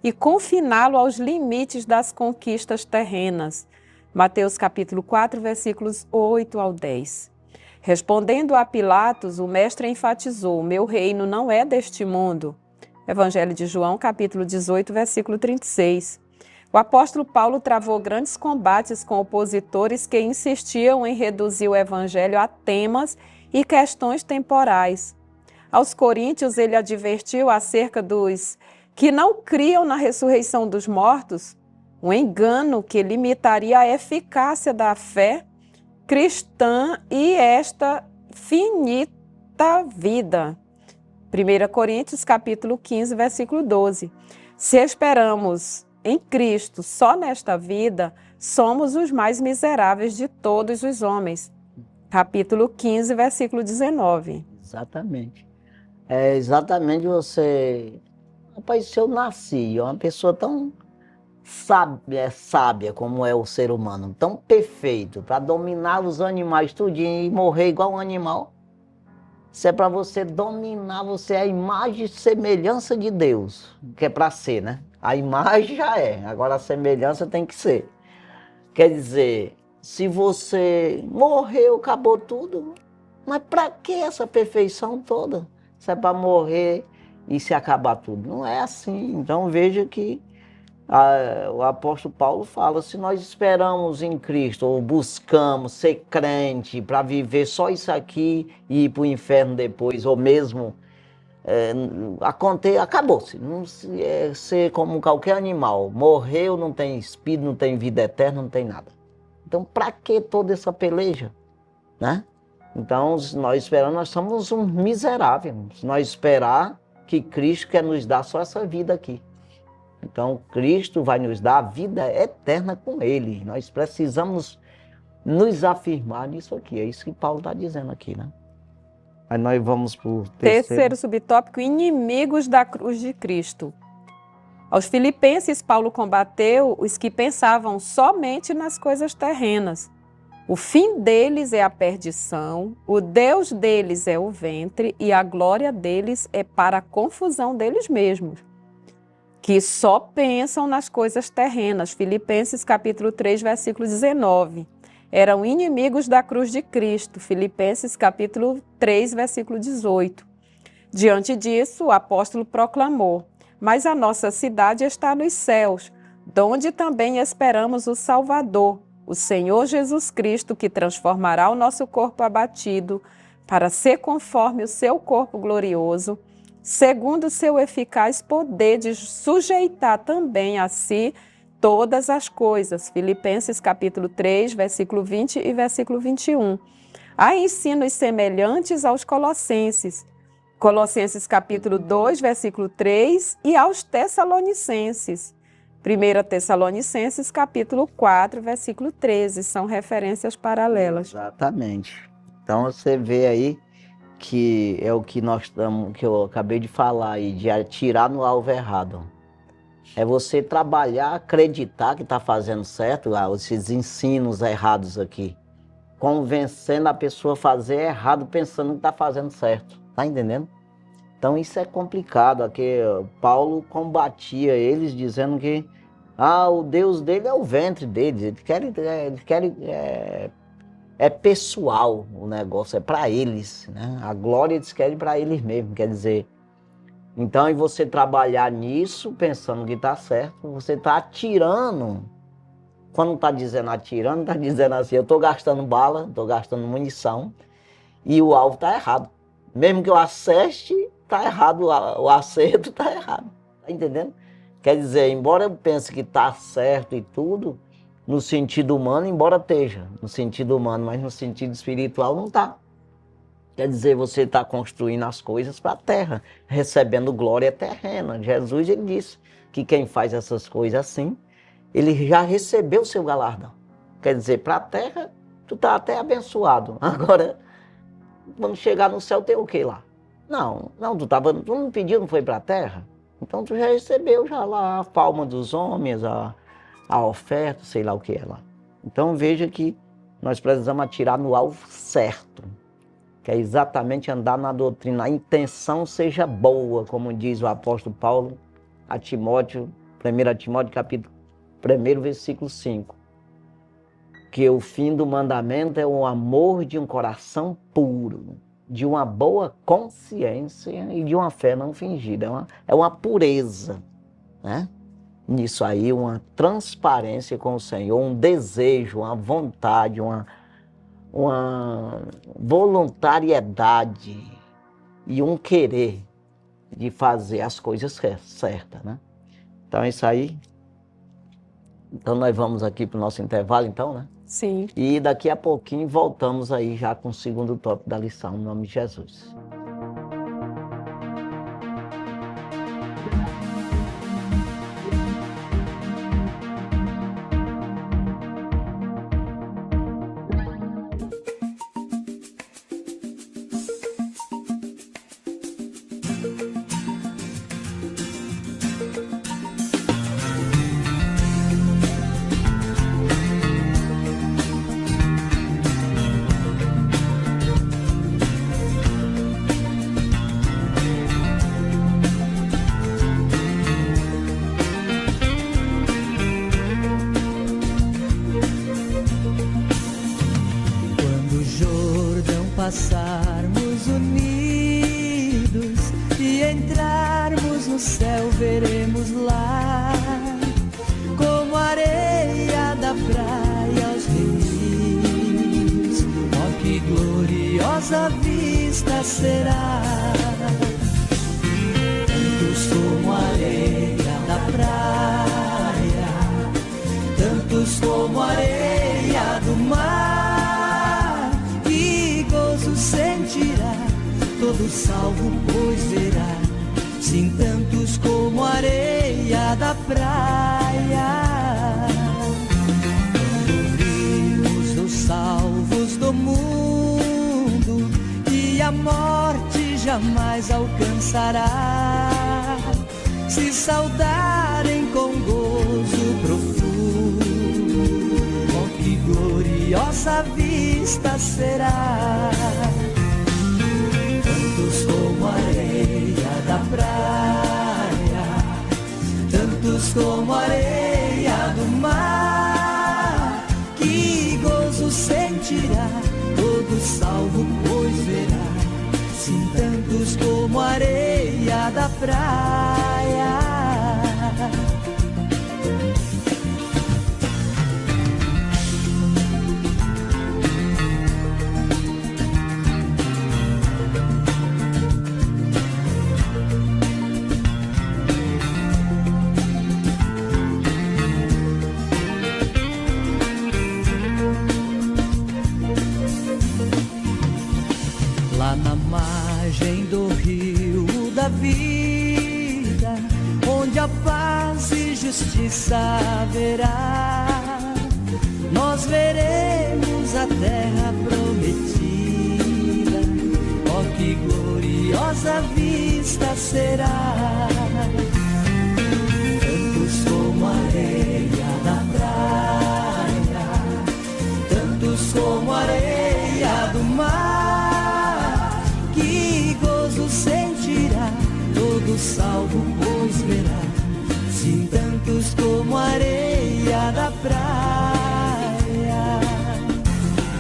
e confiná-lo aos limites das conquistas terrenas. Mateus capítulo 4, versículos 8 ao 10. Respondendo a Pilatos, o mestre enfatizou: "O meu reino não é deste mundo." Evangelho de João, capítulo 18, versículo 36. O apóstolo Paulo travou grandes combates com opositores que insistiam em reduzir o evangelho a temas e questões temporais. Aos coríntios, ele advertiu acerca dos que não criam na ressurreição dos mortos, um engano que limitaria a eficácia da fé cristã e esta finita vida. 1 Coríntios, capítulo 15, versículo 12. Se esperamos em Cristo só nesta vida, somos os mais miseráveis de todos os homens. Capítulo 15, versículo 19. Exatamente. É exatamente você... Rapaz, se eu nasci, uma pessoa tão sábia como é o ser humano, tão perfeito, para dominar os animais tudinho e morrer igual um animal. Se é para você dominar, você é a imagem e semelhança de Deus, que é para ser, né? A imagem já é, agora a semelhança tem que ser. Quer dizer, se você morreu, acabou tudo, mas para que essa perfeição toda? Se é para morrer e se acabar tudo? Não é assim. Então veja que o apóstolo Paulo fala, se nós esperamos em Cristo, ou buscamos ser crente para viver só isso aqui e ir para o inferno depois, ou mesmo acabou-se. Ser como qualquer animal, morreu, não tem espírito, não tem vida eterna, não tem nada. Então para que toda essa peleja, né? Então nós esperamos, nós somos um miserável, se nós esperar que Cristo quer nos dar só essa vida aqui. Então, Cristo vai nos dar a vida eterna com Ele. Nós precisamos nos afirmar nisso aqui. É isso que Paulo está dizendo aqui, né? Aí nós vamos para o terceiro subtópico, inimigos da cruz de Cristo. Aos Filipenses, Paulo combateu os que pensavam somente nas coisas terrenas. O fim deles é a perdição, o Deus deles é o ventre e a glória deles é para a confusão deles mesmos, que só pensam nas coisas terrenas. Filipenses capítulo 3, versículo 19. Eram inimigos da cruz de Cristo. Filipenses capítulo 3, versículo 18. Diante disso, o apóstolo proclamou: "Mas a nossa cidade está nos céus, donde também esperamos o Salvador, o Senhor Jesus Cristo, que transformará o nosso corpo abatido para ser conforme o seu corpo glorioso, segundo o seu eficaz poder de sujeitar também a si todas as coisas." Filipenses capítulo 3, versículo 20 e versículo 21. Há ensinos semelhantes aos Colossenses. Colossenses capítulo 2, versículo 3 e aos Tessalonicenses. 1 Tessalonicenses capítulo 4, versículo 13. São referências paralelas. Exatamente. Então você vê aí que é o que nós estamos, que eu acabei de falar aí, de atirar no alvo errado. É você trabalhar, acreditar que está fazendo certo, esses ensinos errados aqui. Convencendo a pessoa a fazer errado, pensando que está fazendo certo. Tá entendendo? Então isso é complicado. Aqui Paulo combatia eles dizendo que o Deus dele é o ventre deles. Eles querem é pessoal o negócio, é para eles, né? A glória eles querem para eles mesmos, quer dizer. Então, e você trabalhar nisso, pensando que está certo, você está atirando. Quando está dizendo atirando, está dizendo assim, eu estou gastando bala, estou gastando munição, e o alvo está errado. Mesmo que eu acerte, está errado, o acerto está errado. Está entendendo? Quer dizer, embora eu pense que está certo e tudo, no sentido humano, embora esteja no sentido humano, mas no sentido espiritual não está. Quer dizer, você está construindo as coisas para a terra, recebendo glória terrena. Jesus, ele disse que quem faz essas coisas assim, ele já recebeu o seu galardão. Quer dizer, para a terra, tu está até abençoado. Agora, quando chegar no céu, tem o que lá? Não, tu não pediu, não foi para a terra? Então tu já recebeu já lá a palma dos homens, a oferta, sei lá o que é lá. Então veja que nós precisamos atirar no alvo certo, que é exatamente andar na doutrina. A intenção seja boa, como diz o apóstolo Paulo a Timóteo, 1 Timóteo capítulo 1, versículo 5. Que o fim do mandamento é o amor de um coração puro, de uma boa consciência e de uma fé não fingida. É uma pureza, né? Nisso aí, uma transparência com o Senhor, um desejo, uma vontade, uma voluntariedade e um querer de fazer as coisas certas, né? Então é isso aí. Então nós vamos aqui para o nosso intervalo, então, né? Sim. E daqui a pouquinho voltamos aí já com o segundo tópico da lição, em nome de Jesus. Passarmos unidos e entrarmos no céu, veremos lá, como a areia da praia aos rios. Oh, que gloriosa vista será! Tantos como a areia da praia, tantos como a areia do mar. Sentirá todo salvo, pois verá, sim, tantos como a areia da praia. Ouvimos os salvos do mundo e a morte jamais alcançará, se saudarem com gozo profundo. Oh, que gloriosa vista será! Tantos como a areia da praia, tantos como a areia do mar. Que gozo sentirá todo salvo, pois verá, sim, tantos como a areia da praia. Do rio da vida, onde a paz e justiça haverá, nós veremos a terra prometida. Oh, que gloriosa vista será. Tantos como areia da praia, tantos como areia do mar, que gozo sentirá todo salvo, pois verá, sim, tantos como areia da praia.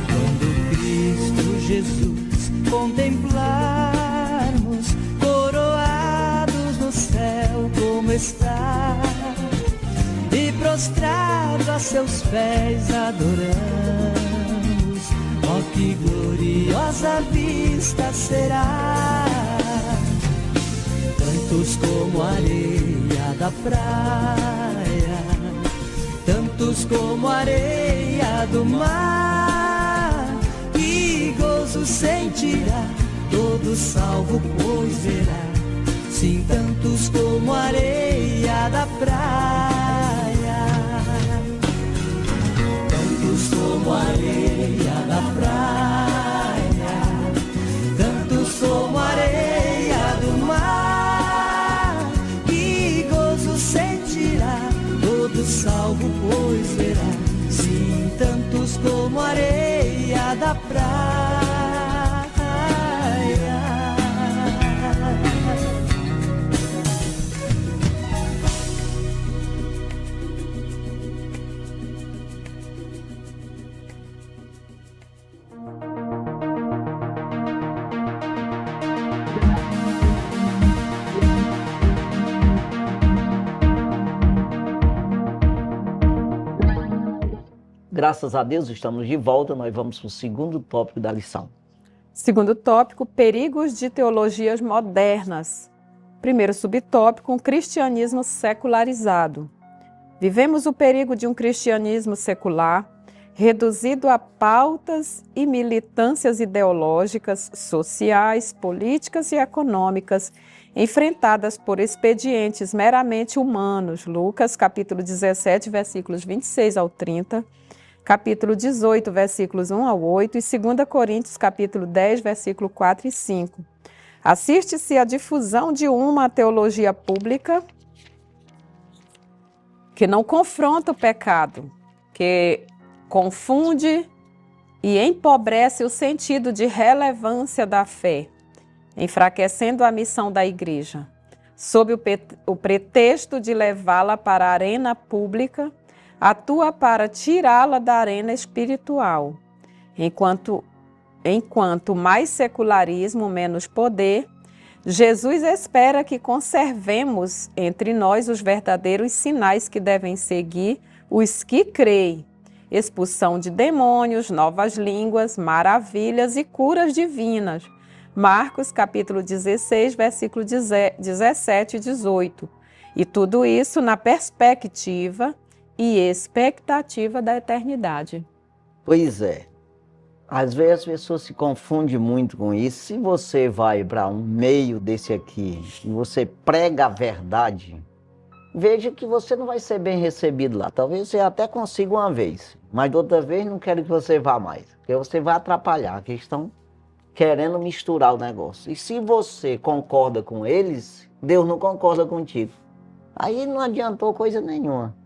Quando Cristo Jesus contemplarmos, coroados no céu como está, e prostrado a seus pés adoramos, ó que gloriosa vista será. Tantos como areia da praia, tantos como areia do mar, que gozo sentirá todo salvo, pois verá, sim, tantos como areia da praia, tantos como areia da praia, tantos como areia do mar, que gozo sentirá todo salvo, pois verá, sim, tantos como areia da praia. Graças a Deus, estamos de volta. Nós vamos para o segundo tópico da lição. Segundo tópico, perigos de teologias modernas. Primeiro subtópico, um cristianismo secularizado. Vivemos o perigo de um cristianismo secular, reduzido a pautas e militâncias ideológicas, sociais, políticas e econômicas, enfrentadas por expedientes meramente humanos. Lucas, capítulo 17, versículos 26 ao 30, capítulo 18, versículos 1 ao 8 e 2 Coríntios, capítulo 10, versículo 4 e 5. Assiste-se à difusão de uma teologia pública que não confronta o pecado, que confunde e empobrece o sentido de relevância da fé, enfraquecendo a missão da igreja, sob o pretexto de levá-la para a arena pública, atua para tirá-la da arena espiritual. Enquanto mais secularismo, menos poder, Jesus espera que conservemos entre nós os verdadeiros sinais que devem seguir os que creem: expulsão de demônios, novas línguas, maravilhas e curas divinas. Marcos, capítulo 16, versículo 17 e 18. E tudo isso na perspectiva e expectativa da eternidade. Pois é. Às vezes as pessoas se confundem muito com isso. Se você vai para um meio desse aqui e você prega a verdade, veja que você não vai ser bem recebido lá. Talvez você até consiga uma vez, mas da outra vez não quero que você vá mais, porque você vai atrapalhar, que estão querendo misturar o negócio. E se você concorda com eles, Deus não concorda contigo. Aí não adiantou coisa nenhuma.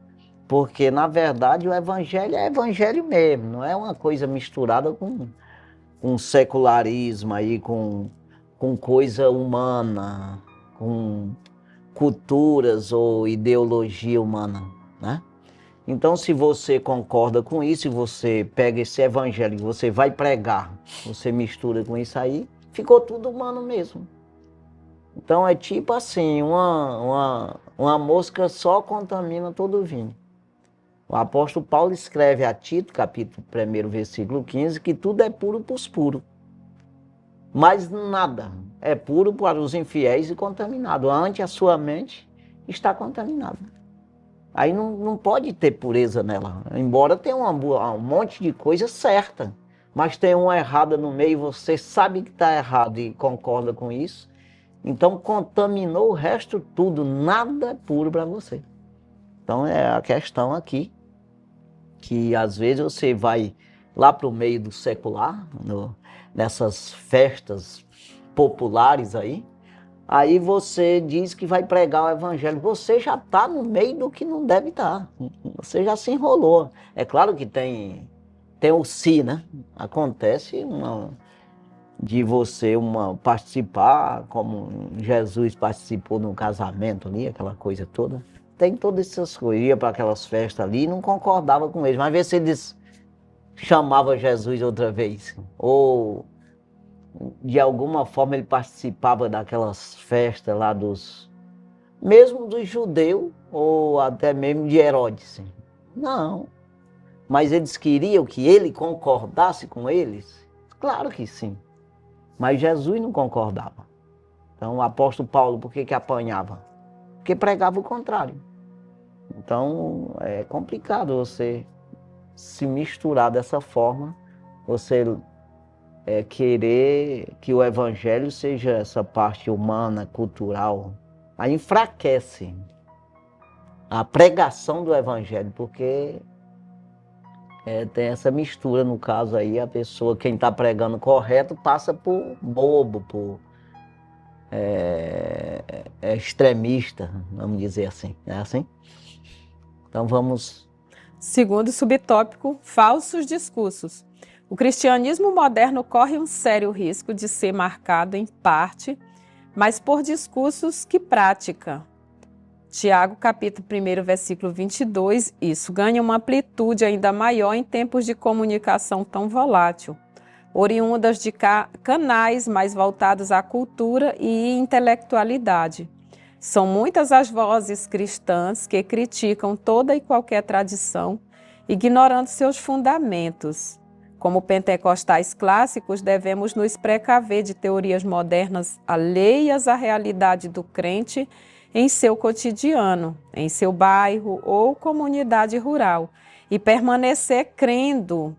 Porque, na verdade, o evangelho é evangelho mesmo, não é uma coisa misturada com secularismo, aí, com coisa humana, com culturas ou ideologia humana, né? Então, se você concorda com isso, e você pega esse evangelho e você vai pregar, você mistura com isso aí, ficou tudo humano mesmo. Então, é tipo assim, uma mosca só contamina todo o vinho. O apóstolo Paulo escreve a Tito, capítulo 1, versículo 15, que tudo é puro para os puros. Mas nada é puro para os infiéis e contaminado. Ante a sua mente está contaminada. Aí não pode ter pureza nela. Embora tenha um monte de coisa certa, mas tem uma errada no meio, você sabe que está errado e concorda com isso. Então contaminou o resto tudo. Nada é puro para você. Então é a questão aqui, que às vezes você vai lá para o meio do secular, nessas festas populares aí. Aí você diz que vai pregar o evangelho. Você já está no meio do que não deve estar. Você já se enrolou. É claro que tem o si, né? Acontece de você participar, como Jesus participou no casamento ali, aquela coisa toda. Tem todas essas coisas. Ia para aquelas festas ali e não concordava com eles. Mas vê se eles chamava Jesus outra vez. Ou, de alguma forma, ele participava daquelas festas lá mesmo dos judeus, ou até mesmo de Herodes. Não. Mas eles queriam que ele concordasse com eles? Claro que sim. Mas Jesus não concordava. Então o apóstolo Paulo, por que apanhava? Porque pregava o contrário. Então é complicado você se misturar dessa forma, você querer que o evangelho seja essa parte humana, cultural. Aí enfraquece a pregação do evangelho, porque tem essa mistura, no caso aí, a pessoa, quem está pregando correto, passa por bobo, por extremista, vamos dizer assim. É assim? Então vamos... Segundo subtópico, falsos discursos. O cristianismo moderno corre um sério risco de ser marcado, em parte, mas por discursos que pratica. Tiago, capítulo 1, versículo 22, isso ganha uma amplitude ainda maior em tempos de comunicação tão volátil, oriundas de canais mais voltados à cultura e intelectualidade. São muitas as vozes cristãs que criticam toda e qualquer tradição, ignorando seus fundamentos. Como pentecostais clássicos, devemos nos precaver de teorias modernas alheias à realidade do crente em seu cotidiano, em seu bairro ou comunidade rural, e permanecer crendo,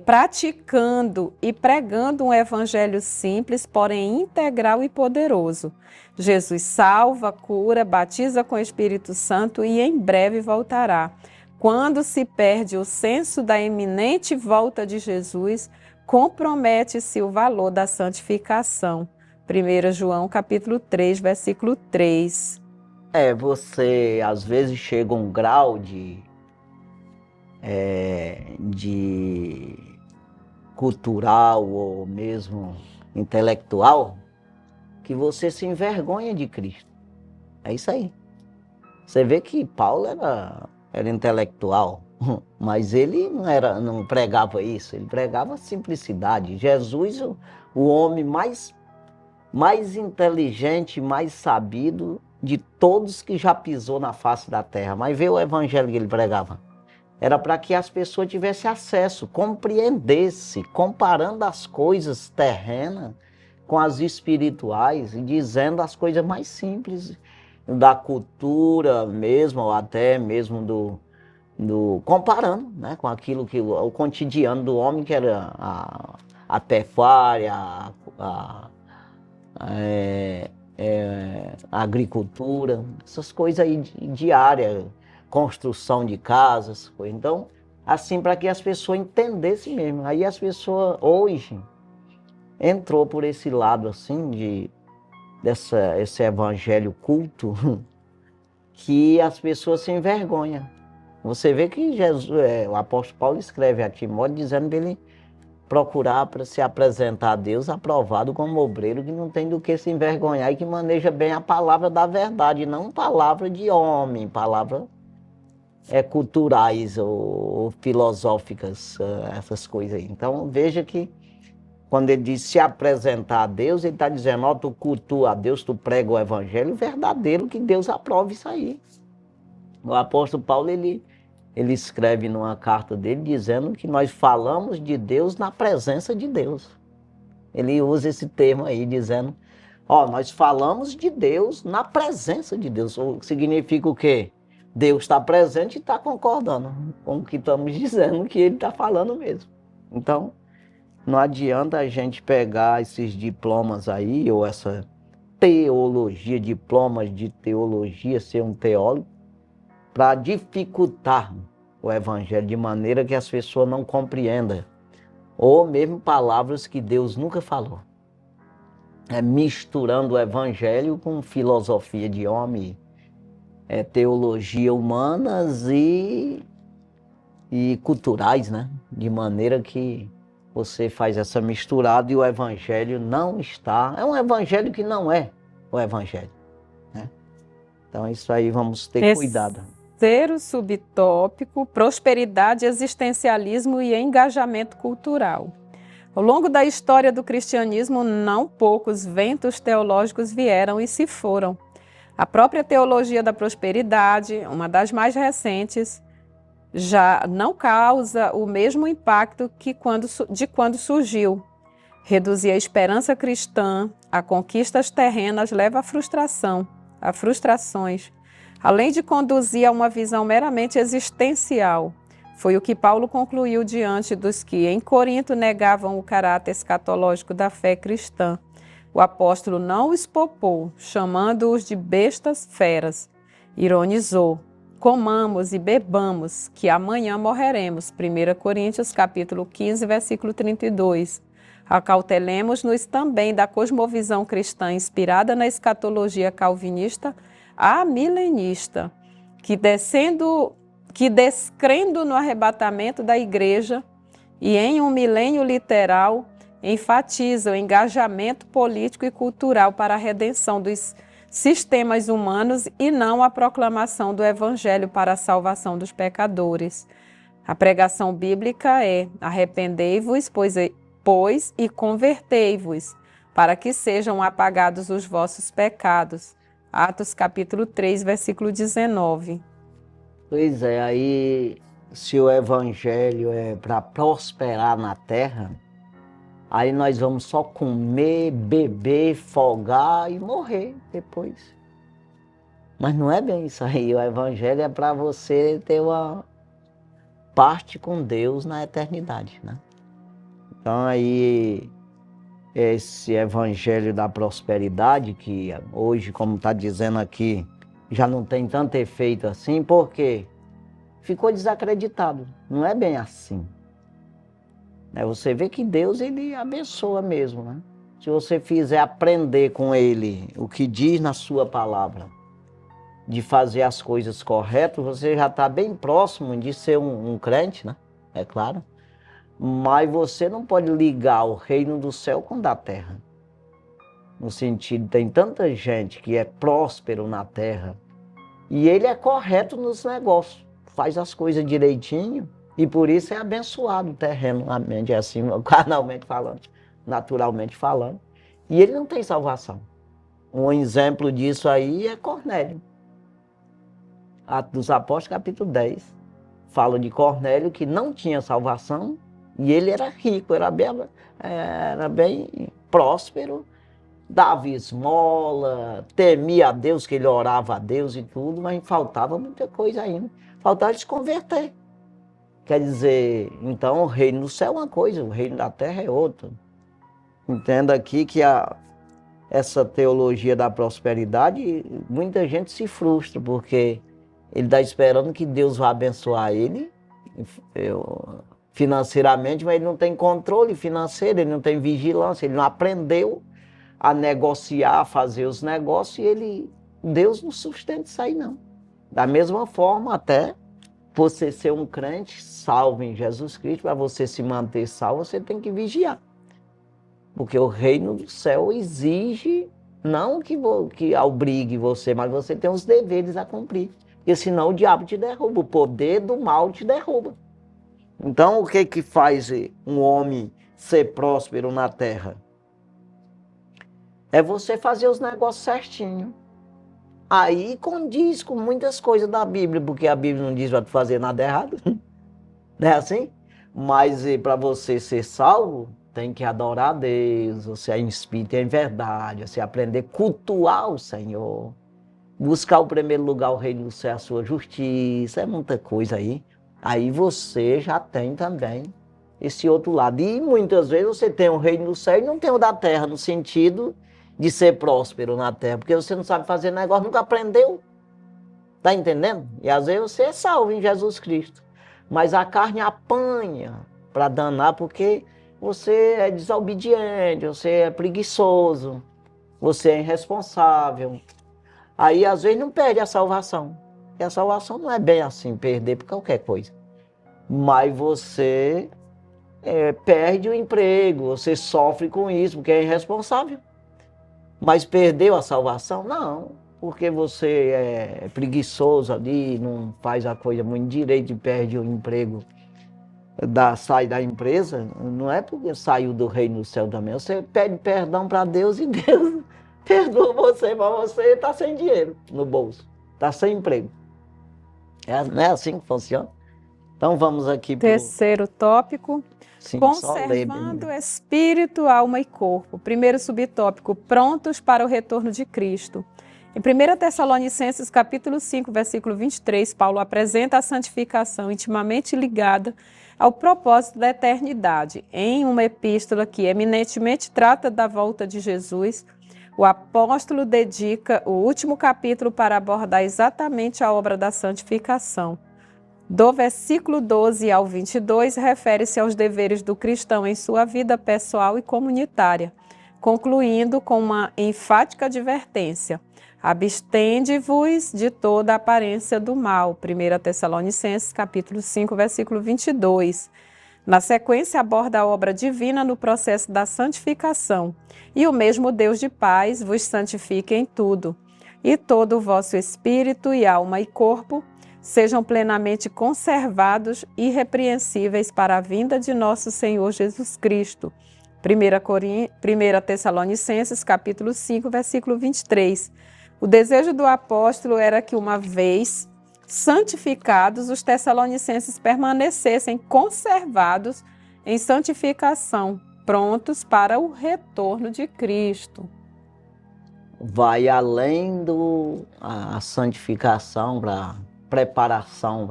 praticando e pregando um evangelho simples, porém integral e poderoso. Jesus salva, cura, batiza com o Espírito Santo e em breve voltará. Quando se perde o senso da iminente volta de Jesus, compromete-se o valor da santificação. 1 João capítulo 3, versículo 3. Você às vezes chega a um grau de cultural ou mesmo intelectual que você se envergonha de Cristo. É isso aí. Você vê que Paulo era intelectual, mas ele não pregava isso, ele pregava simplicidade. Jesus, o homem mais inteligente, mais sabido de todos que já pisou na face da terra. Mas vê o evangelho que ele pregava. Era para que as pessoas tivessem acesso, compreendessem, comparando as coisas terrenas com as espirituais e dizendo as coisas mais simples da cultura mesmo, ou até mesmo comparando, né, com aquilo que o cotidiano do homem, que era a pecuária, a agricultura, essas coisas aí diárias, construção de casas. Então, assim, para que as pessoas entendessem mesmo. Aí as pessoas hoje entrou por esse lado assim esse evangelho culto que as pessoas se envergonham. Você vê que o apóstolo Paulo escreve a Timóteo dizendo para ele procurar para se apresentar a Deus aprovado como obreiro que não tem do que se envergonhar e que maneja bem a palavra da verdade, não palavra de homem, palavra culturais ou filosóficas, essas coisas aí. Então veja que quando ele diz se apresentar a Deus, ele está dizendo, ó, tu cultua a Deus, tu prega o evangelho verdadeiro, que Deus aprove isso aí. O apóstolo Paulo, ele escreve numa carta dele dizendo que nós falamos de Deus na presença de Deus. Ele usa esse termo aí, dizendo, ó, nós falamos de Deus na presença de Deus. Significa o quê? Deus está presente e está concordando com o que estamos dizendo, que ele está falando mesmo. Então, não adianta a gente pegar esses diplomas aí, ou essa teologia, diplomas de teologia, ser um teólogo, para dificultar o evangelho de maneira que as pessoas não compreendam, ou mesmo palavras que Deus nunca falou. misturando o evangelho com filosofia de homem, teologia humanas e culturais, né? De maneira que você faz essa misturada e o evangelho não está... É um evangelho que não é o evangelho, né? Então isso aí vamos ter cuidado. Terceiro subtópico, prosperidade, existencialismo e engajamento cultural. Ao longo da história do cristianismo, não poucos ventos teológicos vieram e se foram. A própria teologia da prosperidade, uma das mais recentes, já não causa o mesmo impacto que quando surgiu. Reduzir a esperança cristã a conquistas terrenas leva à frustração, a frustrações, além de conduzir a uma visão meramente existencial. Foi o que Paulo concluiu diante dos que em Corinto negavam o caráter escatológico da fé cristã. O apóstolo não os poupou, chamando-os de bestas feras. Ironizou: comamos e bebamos, que amanhã morreremos. 1 Coríntios capítulo 15, versículo 32. Acautelemos-nos também da cosmovisão cristã inspirada na escatologia calvinista amilenista, que descrendo no arrebatamento da igreja e em um milênio literal, enfatiza o engajamento político e cultural para a redenção dos sistemas humanos e não a proclamação do evangelho para a salvação dos pecadores. A pregação bíblica é: arrependei-vos, pois e convertei-vos, para que sejam apagados os vossos pecados. Atos capítulo 3, versículo 19. Pois é, aí se o evangelho é para prosperar na terra, aí nós vamos só comer, beber, folgar e morrer depois. Mas não é bem isso aí, o evangelho é para você ter uma parte com Deus na eternidade, né? Então aí esse evangelho da prosperidade, que hoje, como está dizendo aqui, já não tem tanto efeito assim, porque ficou desacreditado. Não é bem assim. Você vê que Deus, ele abençoa mesmo, né? Se você fizer aprender com ele o que diz na sua palavra, de fazer as coisas corretas, você já está bem próximo de ser um crente, né? É claro. Mas você não pode ligar o reino do céu com o da terra. No sentido, tem tanta gente que é próspero na terra e ele é correto nos negócios, faz as coisas direitinho e por isso é abençoado terrenamente, assim, carnalmente falando, naturalmente falando. E ele não tem salvação. Um exemplo disso aí é Cornélio. Atos dos Apóstolos, capítulo 10. Fala de Cornélio que não tinha salvação e ele era rico, era bem próspero, dava esmola, temia a Deus, que ele orava a Deus e tudo, mas faltava muita coisa ainda. Faltava ele se converter. Quer dizer, então o reino do céu é uma coisa, o reino da terra é outra. Entenda aqui que essa teologia da prosperidade, muita gente se frustra, porque ele está esperando que Deus vá abençoar ele financeiramente, mas ele não tem controle financeiro, ele não tem vigilância, ele não aprendeu a negociar, a fazer os negócios, e Deus não sustenta isso aí não. Da mesma forma, até você ser um crente salvo em Jesus Cristo, para você se manter salvo, você tem que vigiar. Porque o reino do céu exige, não que obrigue você, mas você tem os deveres a cumprir. Porque senão o diabo te derruba, o poder do mal te derruba. Então, o que faz um homem ser próspero na terra? É você fazer os negócios certinho. Aí condiz com muitas coisas da Bíblia, porque a Bíblia não diz para tu fazer nada errado. Não é assim? Mas para você ser salvo, tem que adorar a Deus, você é em espírito e em verdade, você aprender a cultuar o Senhor, buscar o primeiro lugar, o reino do céu, a sua justiça, é muita coisa aí. Aí você já tem também esse outro lado. E muitas vezes você tem o reino do céu e não tem o da terra, no sentido de ser próspero na terra, porque você não sabe fazer negócio, nunca aprendeu. Tá entendendo? E às vezes você é salvo em Jesus Cristo, mas a carne apanha para danar, porque você é desobediente, você é preguiçoso, você é irresponsável. Aí, às vezes, não perde a salvação. E a salvação não é bem assim, perder por qualquer coisa. Mas você perde o emprego, você sofre com isso, porque é irresponsável. Mas perdeu a salvação? Não, porque você é preguiçoso ali, não faz a coisa muito direito e perde o emprego, sai da empresa. Não é porque saiu do reino do céu também. Você pede perdão para Deus e Deus perdoa você, mas você está sem dinheiro no bolso, está sem emprego. Não é assim que funciona? Então vamos aqui para o Terceiro tópico. Sim, Conservando espírito, alma e corpo. Primeiro subtópico, prontos para o retorno de Cristo. Em 1 Tessalonicenses, capítulo 5, versículo 23, Paulo apresenta a santificação intimamente ligada ao propósito da eternidade. Em uma epístola que eminentemente trata da volta de Jesus, o apóstolo dedica o último capítulo para abordar exatamente a obra da santificação. Do versículo 12 ao 22, refere-se aos deveres do cristão em sua vida pessoal e comunitária, concluindo com uma enfática advertência: abstende-vos de toda aparência do mal. 1 Tessalonicenses, capítulo 5, versículo 22. Na sequência, aborda a obra divina no processo da santificação. E o mesmo Deus de paz vos santifique em tudo, e todo o vosso espírito e alma e corpo sejam plenamente conservados e irrepreensíveis para a vinda de nosso Senhor Jesus Cristo. 1 Tessalonicenses, capítulo 5, versículo 23. O desejo do apóstolo era que, uma vez santificados, os tessalonicenses permanecessem conservados em santificação, prontos para o retorno de Cristo. Vai além da santificação, preparação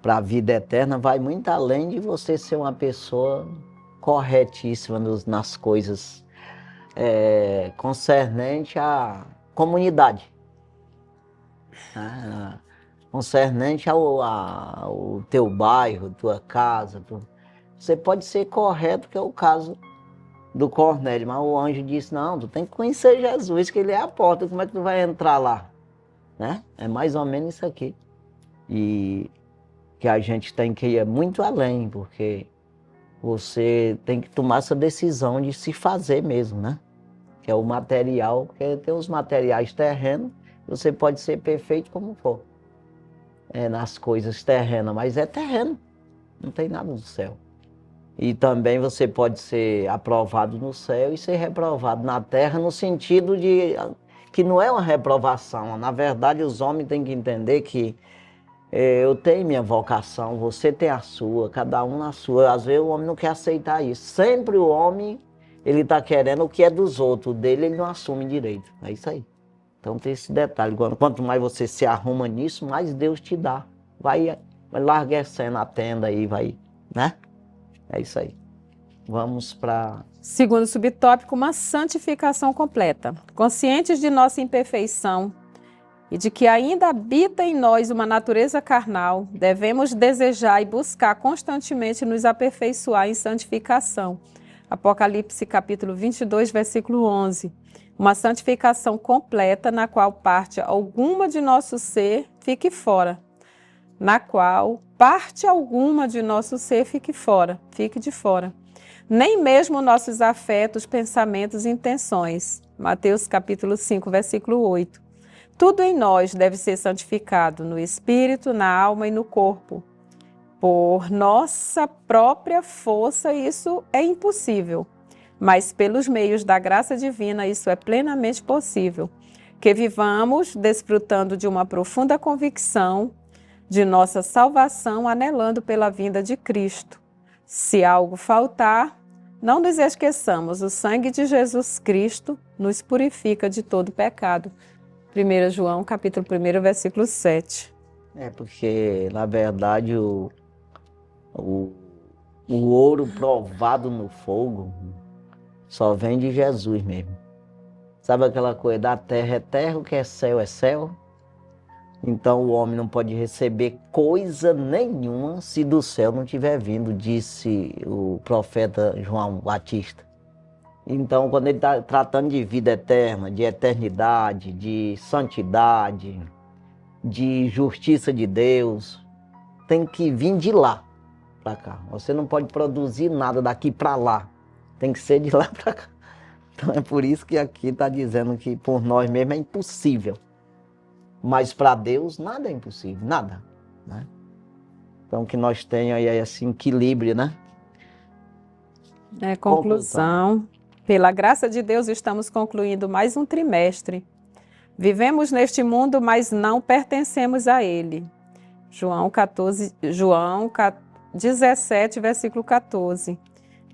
para a vida eterna, vai muito além de você ser uma pessoa corretíssima nas coisas concernente à comunidade, concernente ao teu bairro, tua casa. Você pode ser correto, que é o caso do Cornélio, mas o anjo disse: não, tu tem que conhecer Jesus, que ele é a porta, como é que tu vai entrar lá? Né? É mais ou menos isso aqui. E que a gente tem que ir muito além, porque você tem que tomar essa decisão de se fazer mesmo, né? Que é o material, porque tem os materiais terrenos, você pode ser perfeito como for, nas coisas terrenas, mas é terreno, não tem nada do céu. E também você pode ser aprovado no céu e ser reprovado na terra, no sentido de que não é uma reprovação. Na verdade, os homens têm que entender que eu tenho minha vocação, você tem a sua, cada um na sua. Às vezes o homem não quer aceitar isso. Sempre o homem, ele está querendo o que é dos outros, o dele ele não assume direito. É isso aí. Então tem esse detalhe. Quanto mais você se arruma nisso, mais Deus te dá. Vai larguecendo a tenda aí, vai, né? É isso aí. Vamos para... Segundo subtópico, uma santificação completa. Conscientes de nossa imperfeição e de que ainda habita em nós uma natureza carnal, devemos desejar e buscar constantemente nos aperfeiçoar em santificação. Apocalipse capítulo 22, versículo 11. Uma santificação completa na qual parte alguma de nosso ser fique fora. Na qual parte alguma de nosso ser fique de fora. Nem mesmo nossos afetos, pensamentos e intenções. Mateus capítulo 5, versículo 8. Tudo em nós deve ser santificado, no espírito, na alma e no corpo. Por nossa própria força isso é impossível, mas pelos meios da graça divina isso é plenamente possível. Que vivamos desfrutando de uma profunda convicção de nossa salvação, anelando pela vinda de Cristo. Se algo faltar, não nos esqueçamos, o sangue de Jesus Cristo nos purifica de todo pecado. 1 João, capítulo 1, versículo 7. Porque, na verdade, o ouro provado no fogo só vem de Jesus mesmo. Sabe aquela coisa, da terra é terra, o que é céu é céu? Então o homem não pode receber coisa nenhuma se do céu não tiver vindo, disse o profeta João Batista. Então, quando ele está tratando de vida eterna, de eternidade, de santidade, de justiça de Deus, tem que vir de lá para cá. Você não pode produzir nada daqui para lá. Tem que ser de lá para cá. Então é por isso que aqui está dizendo que por nós mesmos é impossível. Mas para Deus nada é impossível, nada. Né? Então que nós tenhamos aí esse equilíbrio, né? Conclusão. Pela graça de Deus estamos concluindo mais um trimestre. Vivemos neste mundo, mas não pertencemos a ele. João 17, versículo 14.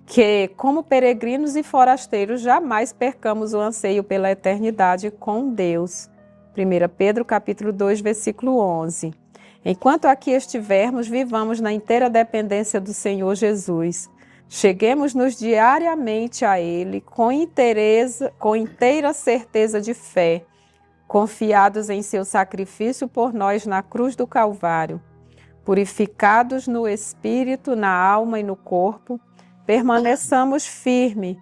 Que, como peregrinos e forasteiros, jamais percamos o anseio pela eternidade com Deus. 1 Pedro capítulo 2, versículo 11. Enquanto aqui estivermos, vivamos na inteira dependência do Senhor Jesus. Cheguemos-nos diariamente a Ele com inteira certeza de fé, confiados em seu sacrifício por nós na cruz do Calvário. Purificados no espírito, na alma e no corpo, permaneçamos firmes.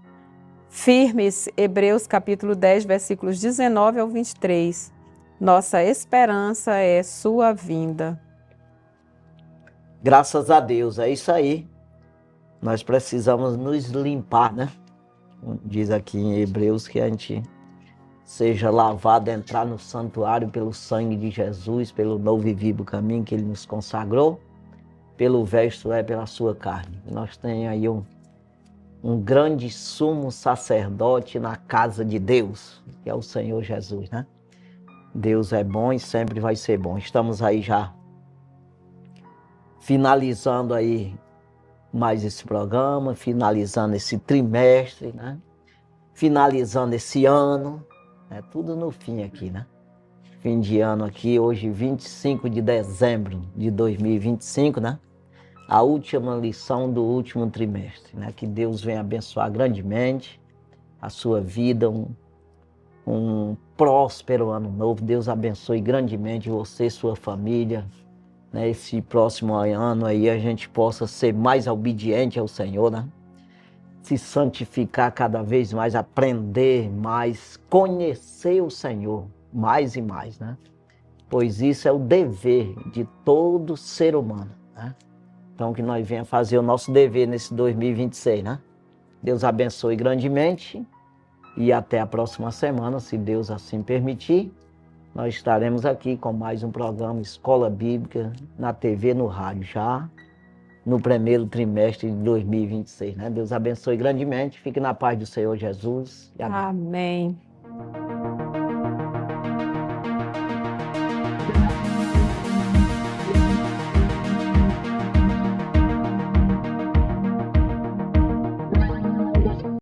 Hebreus capítulo 10, versículos 19 ao 23. Nossa esperança é sua vinda. Graças a Deus, é isso aí. Nós precisamos nos limpar, né? Diz aqui em Hebreus que a gente seja lavado, entrar no santuário pelo sangue de Jesus, pelo novo e vivo caminho que Ele nos consagrou, pelo vesto pela sua carne. Nós temos aí um grande sumo sacerdote na casa de Deus, que é o Senhor Jesus, né? Deus é bom e sempre vai ser bom. Estamos aí já finalizando aí mais esse programa, finalizando esse trimestre, né? Finalizando esse ano, é tudo no fim aqui, né? Fim de ano aqui, hoje 25 de dezembro de 2025, né? A última lição do último trimestre, né? Que Deus venha abençoar grandemente a sua vida, um próspero ano novo. Deus abençoe grandemente você, sua família, né? Esse próximo ano aí a gente possa ser mais obediente ao Senhor, né? Se santificar cada vez mais, aprender mais, conhecer o Senhor mais e mais, né? Pois isso é o dever de todo ser humano, né? Então que nós venhamos fazer o nosso dever nesse 2026, né? Deus abençoe grandemente e até a próxima semana, se Deus assim permitir. Nós estaremos aqui com mais um programa Escola Bíblica na TV, no rádio, já no primeiro trimestre de 2026, né? Deus abençoe grandemente. Fique na paz do Senhor Jesus. Amém.